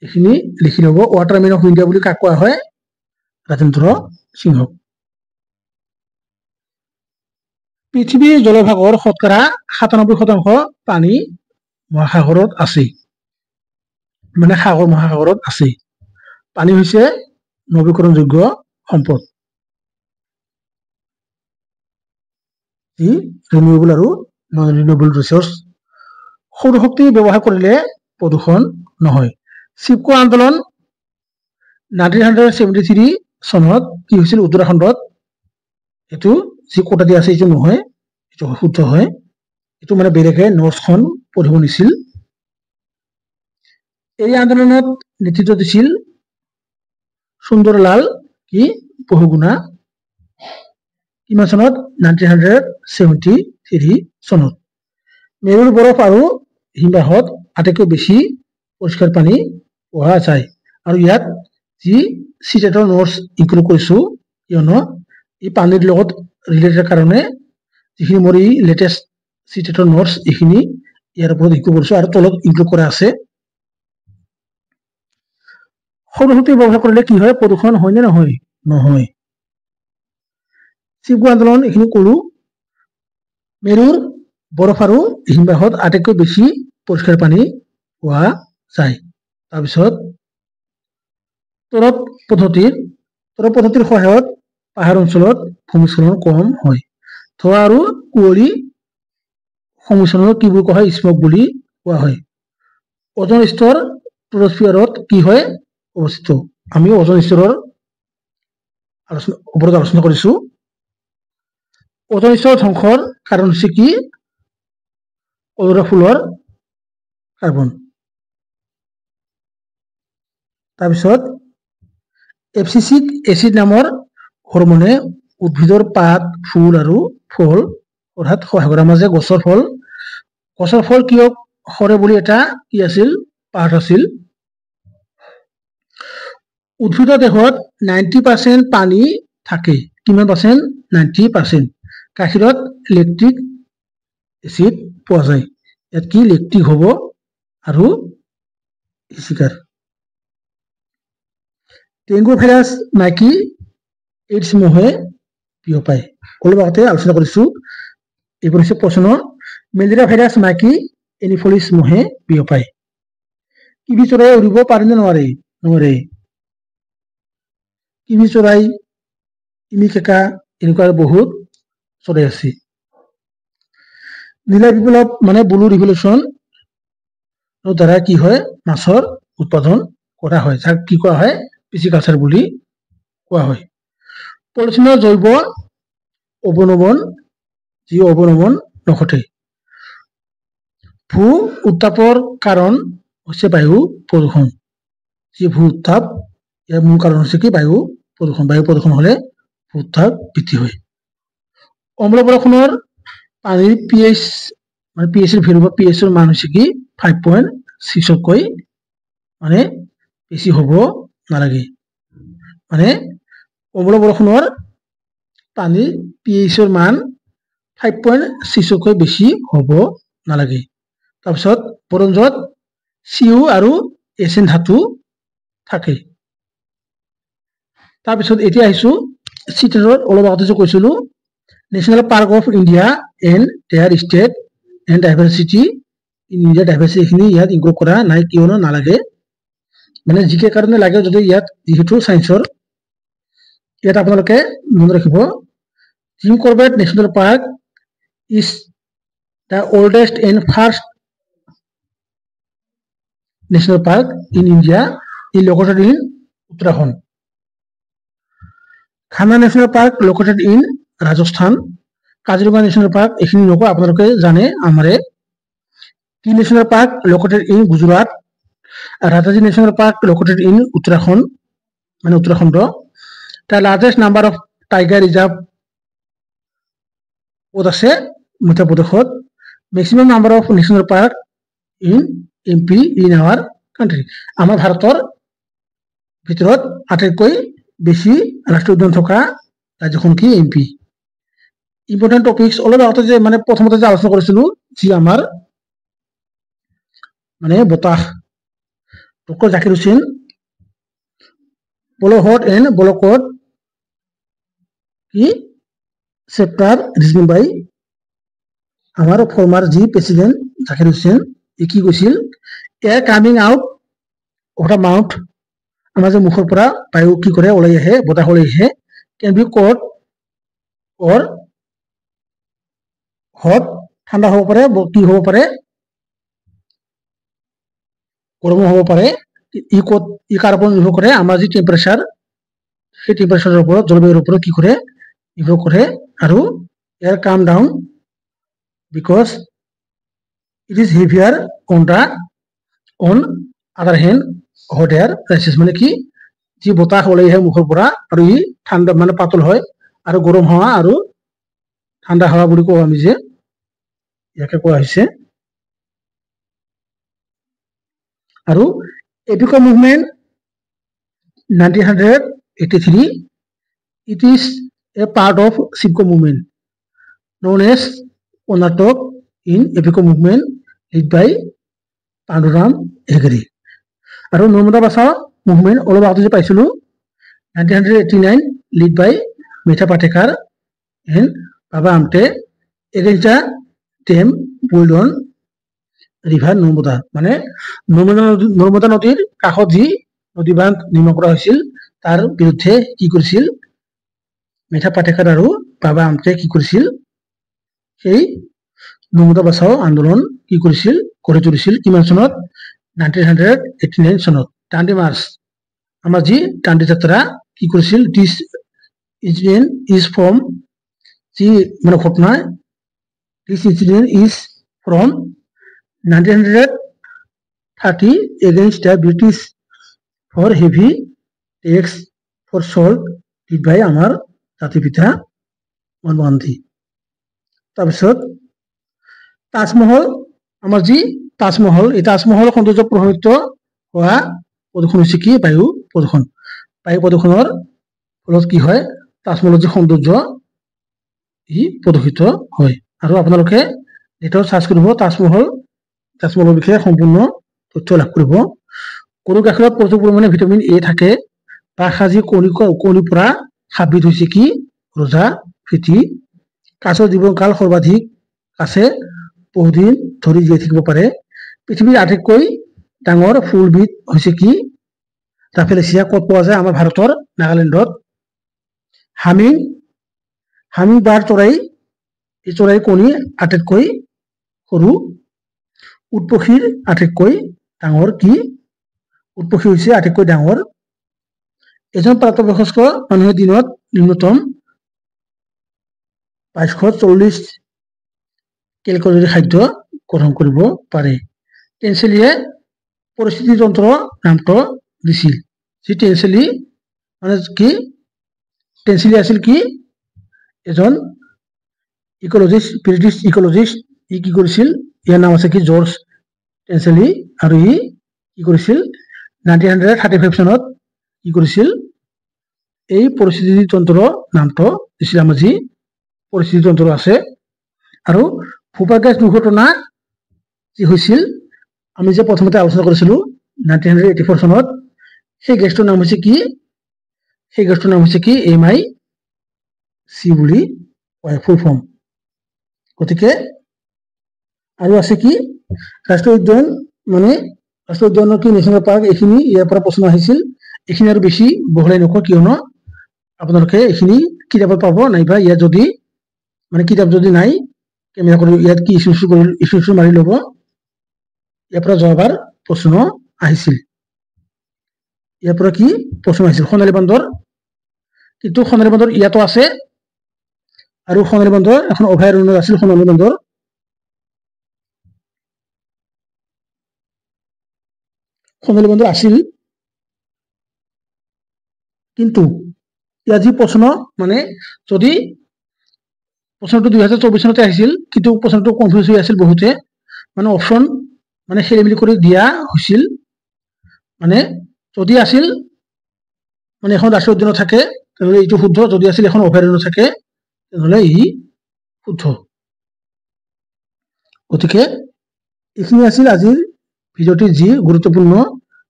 এইখিনি লিখি ল'ব ৱাটাৰমেন অফ ইণ্ডিয়া বুলি কাক কোৱা হয় ৰাজেন্দ্ৰ সিংহক পৃথিৱীৰ জলভাগৰ শতকৰা 97% পানী মহাসাগৰত আছে মানে সাগৰ মহাসাগৰত আছে পানী হৈছে নৱীকৰণযোগ্য সম্পদ ই ৰিনিউৱেবল আৰু নন ৰিনিউৱেবল ৰিসোৰ্স সৌৰ শক্তি ব্যৱহাৰ কৰিলে প্ৰদূষণ নহয় শিৱকো আন্দোলন 1973 চনত কি হৈছিল উত্তৰাখণ্ডত এটো যি কোটা দিয়া আছে এইটো নহয় এটো শুদ্ধ হয় এটো মানে বেলেগে নৰ্থখন পঢ়িব নিছিল এই আন্দোলনত নেতৃত্ব দিছিল সুন্দৰলাল কি বহুগুণা কিমান চনত 1973 চনত মেৰুৰ বৰফ আৰু হিমবাহত আটাইতকৈ বেছি পৰিষ্কাৰ পানী পোৱা যায় আৰু ইয়াত যি চিটেটৰ নোটছ ইনক্লুড কৰিছো কিয়নো এই পানীৰ লগত ৰিলেটেড কাৰণে যিখিনি মোৰ এই লেটেষ্ট চিটেটৰ নোটছ এইখিনি ইয়াৰ ওপৰত ইনক্লুড কৰিছো আৰু তলত ইনক্লুড কৰা আছে সৌৰ শক্তি ব্যৱহাৰ কৰিলে কি হয় প্ৰদূষণ হয় নে নহয় নহয় শিৱকো আন্দোলন এইখিনি কলো মেৰুৰ বৰফ আৰু হিমবাহত আটাইতকৈ বেছি পৰিষ্কাৰ পানী পোৱা যায় তাৰপিছত তৰপ পদ্ধতিৰ সহায়ত পাহাৰ অঞ্চলত ভূমিস্খলন কম হয় ধোঁৱা আৰু কুঁৱলী সংমিশ্ৰণক কি বুলি কোৱা হয় স্মগ বুলি কোৱা হয় ওজন স্তৰ ট্ৰপোস্ফিয়াৰত কি হয় অৱস্থিত আমি ওজন স্তৰৰ ওপৰত আলোচনা কৰিছো ওজন স্তৰ ধ্বংসৰ কাৰণ হৈছে কি ক্লৰ'ফুলৰ কাৰ্বন তাৰপিছত এফচিচিক এচিড নামৰ হৰমনে উদ্ভিদৰ পাত ফুল আৰু ফল অৰ্থাৎ সহায় কৰে মাজে গছৰ ফল কিয় সৰে বুলি এটা কি আছিল পাঠ আছিল উদ্ভিদৰ দেহত 90% পানী থাকে কিমান পাৰ্চেন্ট 90% গাখীৰত লেক্টিক এচিড পোৱা যায় ইয়াত কি লেক্টিক হ'ব আৰু ইচিকাৰ ডেংগু ভাইৰাছ নাকি এইডছ মহে বিয়পায় অলপ আগতে আলোচনা কৰিছো এইবোৰ হৈছে প্ৰশ্ন মেলেৰিয়া ভাইৰাছ নাকি এনিফলিছ মহে বিয়পায় কিবি চৰাই উৰিব পাৰে নে নোৱাৰে কিবি চৰাই ইমিকেকা এনেকুৱা বহুত চৰাই আছে নীলা বিপ্লৱ মানে ব্লু ৰিভলিউচন দ্বাৰা কি হয় মাছৰ উৎপাদন কৰা হয়, যাক কি কোৱা হয় পিচিকালচাৰ বুলি কোৱা হয়। পলিথিনৰ জৈৱ অৱনমন যি অৱনমন নঘটে। ভূ উত্তাপৰ কাৰণ হৈছে বায়ু প্ৰদূষণ। যি ভূ উত্তাপ ইয়াৰ মূল কাৰণ হৈছে কি বায়ু প্ৰদূষণ। বায়ু প্ৰদূষণ হলে ভূ উত্তাপ বৃদ্ধি হয়। অম্ল বৰষুণৰ পানীৰ পিএইচ মানে পিএইচৰ ভেলু বা পিএইচৰ মান হৈছে কি 5.6তকৈ মানে বেছি হ'ব নালাগে। মানে অম্ল বৰষুণৰ পানীৰ পিএইচৰ মান 5.6তকৈ বেছি হ'ব নালাগে। তাৰপিছত ব্ৰঞ্জত চিউ আৰু এচিন ধাতু থাকে। তাৰপিছত এতিয়া আহিছো চিটাৰত অলপ আগতে যে কৈছিলো national park of India and there state and diversity in India diversity এইখিনি ইয়াত ইনক্লুড কৰা নাই কিয়নো নালাগে, মানে জিকে কাৰণে লাগে যদি ইয়াত যিহেতু সায়েন্সৰ। ইয়াত আপোনালোকে মনত ৰাখিব Jim Corbett national park is the oldest and first national park in India is located in Uttarakhand. Kanha national park located in Rajasthan. Kaziranga national park এইখিনি নকওঁ, আপোনালোকে জানে আমাৰে। টি national park located in Gujarat. Rajaji national park located in Uttarakhand মানে Uttarakhand. The largest number of tiger reserve ক'ত আছে মধ্য প্ৰদেশত। Maximum number of national park in MP in our country. আমাৰ ভাৰতৰ ভিতৰত আটাইতকৈ বেছি ৰাষ্ট্ৰীয় উদ্যান থকা ৰাজ্যখন কি MP। ইম্পৰ্টেণ্ট টপিকস অলপ আগতে যে মানে প্ৰথমতে যে আলোচনা কৰিছিলো যি আমাৰ মানে বতাহ ডক্টৰ জাকিৰ হুছেইন বলহট এণ্ড বলকট কি চেপ্টাৰ ৰিজন বাই আমাৰ ফৰ্মাৰ যি প্ৰেচিডেণ্ট জাকিৰ হুছেইন ই কি কৈছিল air coming out of the mouth আমাৰ যে মুখৰ পৰা বায়ু কি কৰে ওলাই আহে বতাহ ওলাই আহে কেন বি কট অৰ হট ঠাণ্ডা হ'ব পাৰে কি হ'ব পাৰে গৰম হ'ব পাৰে ই কাৰ ওপৰত নিৰ্ভৰ কৰে আমাৰ যি টেম্পাৰেচাৰ সেই টেম্পাৰেচাৰৰ ওপৰত জলবায়ুৰ ওপৰত কি কৰে নিৰ্ভৰ কৰে আৰু air come down because it is heavier on other hand hot air rises মানে কি যি বতাহ ওলাই আহে মুখৰ পৰা আৰু ই ঠাণ্ডা মানে পাতল হয় আৰু গৰম হাৱা আৰু ঠাণ্ডা হাৱা বুলি কওঁ আমি যে ইয়াকে কোৱা হৈছে। আৰু এপিকো movement 1983 it is a part of Sipco movement known as Karnataka in Epico movement led by Panduram Hegde। আৰু নৰ্মদা বাচাও মুভমেন্ট অলপ আগতে যে পাইছিলো 1989 led by Metha Patekar and Baba Amte against the dam built on river Narmada মানে নৰ্মদা নদীৰ কাষত যি নদী বান্ধ নিৰ্মাণ কৰা হৈছিল তাৰ বিৰুদ্ধে কি কৰিছিল মেথা পাটেকাৰ আৰু বাবা আমতে কি কৰিছিল সেই নৰ্মদা বাচাও আন্দোলন কি কৰিছিল কৰি তুলিছিল কিমান চনত 1989 চনত দাণ্ডি মাৰ্চ আমাৰ যি দাণ্ডি যাত্ৰা কি কৰিছিল দিছ ইনসিডেন্ট ইজ ফ্ৰম যি মানে ঘটনা this incident is from 1930 against the British for heavy tax for salt led by আমাৰ জাতিৰ পিতা মহাত্মা গান্ধী। তাৰপিছত তাজমহল আমাৰ যি তাজমহল এই তাজমহল সৌন্দৰ্য প্ৰভাৱিত হোৱা প্ৰদূষণ হৈছে কি বায়ু প্ৰদূষণ। বায়ু প্ৰদূষণৰ ফলত কি হয় তাজমহলৰ যি সৌন্দৰ্য ই প্ৰদূষিত হয়। আৰু আপোনালোকে নেটত চাৰ্চ কৰিব তাজমহলৰ বিষয়ে সম্পূৰ্ণ তথ্য লাভ কৰিব। গৰু গাখীৰত প্ৰচুৰ পৰিমাণে ভিটামিন এ থাকে। বাঘসাজী কণীৰ পৰা সাবিত হৈছে কি ৰোজা ফিটি। কাছৰ জীৱনকাল সৰ্বাধিক কাছে বহুদিন ধৰি জীয়াই থাকিব পাৰে। পৃথিৱীৰ আটাইতকৈ ডাঙৰ ফুলবিধ হৈছে কি ৰাফেলেচিয়া ক'ত পোৱা যায় আমাৰ ভাৰতৰ নাগালেণ্ডত। হামিং বাৰ্ড চৰাই এই চৰাইৰ কণী আটাইতকৈ সৰু উৎপক্ষীৰ আটাইতকৈ ডাঙৰ কি উৎপক্ষী হৈছে আটাইতকৈ ডাঙৰ এজন প্ৰাপ্তবয়স্ক মানুহে দিনত ন্যূনতম ২২৪০ কেলকৰি খাদ্য গ্ৰহণ কৰিব পাৰে টেনচেলিয়ে পৰিস্থিতি তন্ত্ৰ নামটো দিছিল যি টেনচেলি মানে কি টেনচেলি আছিল কি এজন ইকোলজিষ্ট ব্ৰিটিছ ইকোলজিষ্ট ই কি কৰিছিল ইয়াৰ নাম আছে কি জৰ্জ টেনচেলি আৰু ই কি কৰিছিল 1935 চনত কি কৰিছিল এই পৰিস্থিতি তন্ত্ৰ নামটো দিছিল আমাৰ যি পৰিস্থিতি তন্ত্ৰ আছে আৰু ভূপাল গেছ দুৰ্ঘটনা যি হৈছিল আমি যে প্ৰথমতে আলোচনা কৰিছিলো 1984 চনত সেই গেছটোৰ নাম হৈছে কি সেই গেছটোৰ নাম হৈছে কি MIC বুলি কয় ফুল ফৰ্ম গতিকে আৰু আছে কি ৰাষ্ট্ৰীয় উদ্যান মানে ৰাষ্ট্ৰীয় উদ্যানৰ কি নেশ্যনেল পাৰ্ক এইখিনি ইয়াৰ পৰা প্ৰশ্ন আহিছিল এইখিনি আৰু বেছি বহলাই নকওঁ কিয়নো আপোনালোকে এইখিনি কিতাপত পাব নাইবা ইয়াত যদি মানে কিতাপ যদি নাই কেমেৰা কৰি ইয়াত কি ইছ্যু মাৰি ল'ব ইয়াৰ পৰা যোৱাবাৰ প্ৰশ্ন আহিছিল ইয়াৰ পৰা কি প্ৰশ্ন আহিছিল সোণালী বান্দৰ কিন্তু সোণালী বান্দৰ ইয়াতো আছে আৰু সোণালী বান্দৰ এখন অভয়াৰণ্য আছিল সোণালী বান্দৰ আছিল কিন্তু ইয়াত যি প্ৰশ্ন মানে যদি প্ৰশ্নটো 2024 চনতে আহিছিল কিন্তু প্ৰশ্নটো কনফিউজ হৈ আছিল বহুতে মানে অপচন মানে খেলিমেলি কৰি দিয়া হৈছিল মানে যদি আছিল মানে এখন ৰাষ্ট্ৰীয় উদ্যান থাকে তাহলে এইটো শুদ্ধ যদি আছিল এখন অভয়াৰণ্য থাকে তাহলে ই শুদ্ধ গতিকে এইখিনি আছিল আজিৰ ভিডিওটি যি গুৰুত্বপূৰ্ণ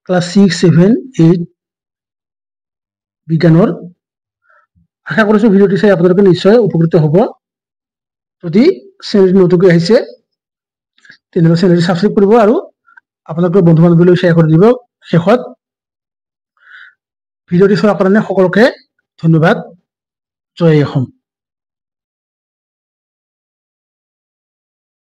ক্লাস 6 7 8 বিজ্ঞানৰ আশা কৰিছো ভিডিওটি চাই আপোনালোকে নিশ্চয় উপকৃত হ'ব যদি চেনেলটি নতুনকৈ আহিছে তেনেহলে চেনেলটি সাবস্ক্ৰাইব কৰিব আৰু আপোনালোকৰ বন্ধু বান্ধৱীলৈ শ্বেয়াৰ কৰি দিব শেষত ভিডিওটি চোৱাৰ কাৰণে সকলোকে ধন্যবাদ জয় অসম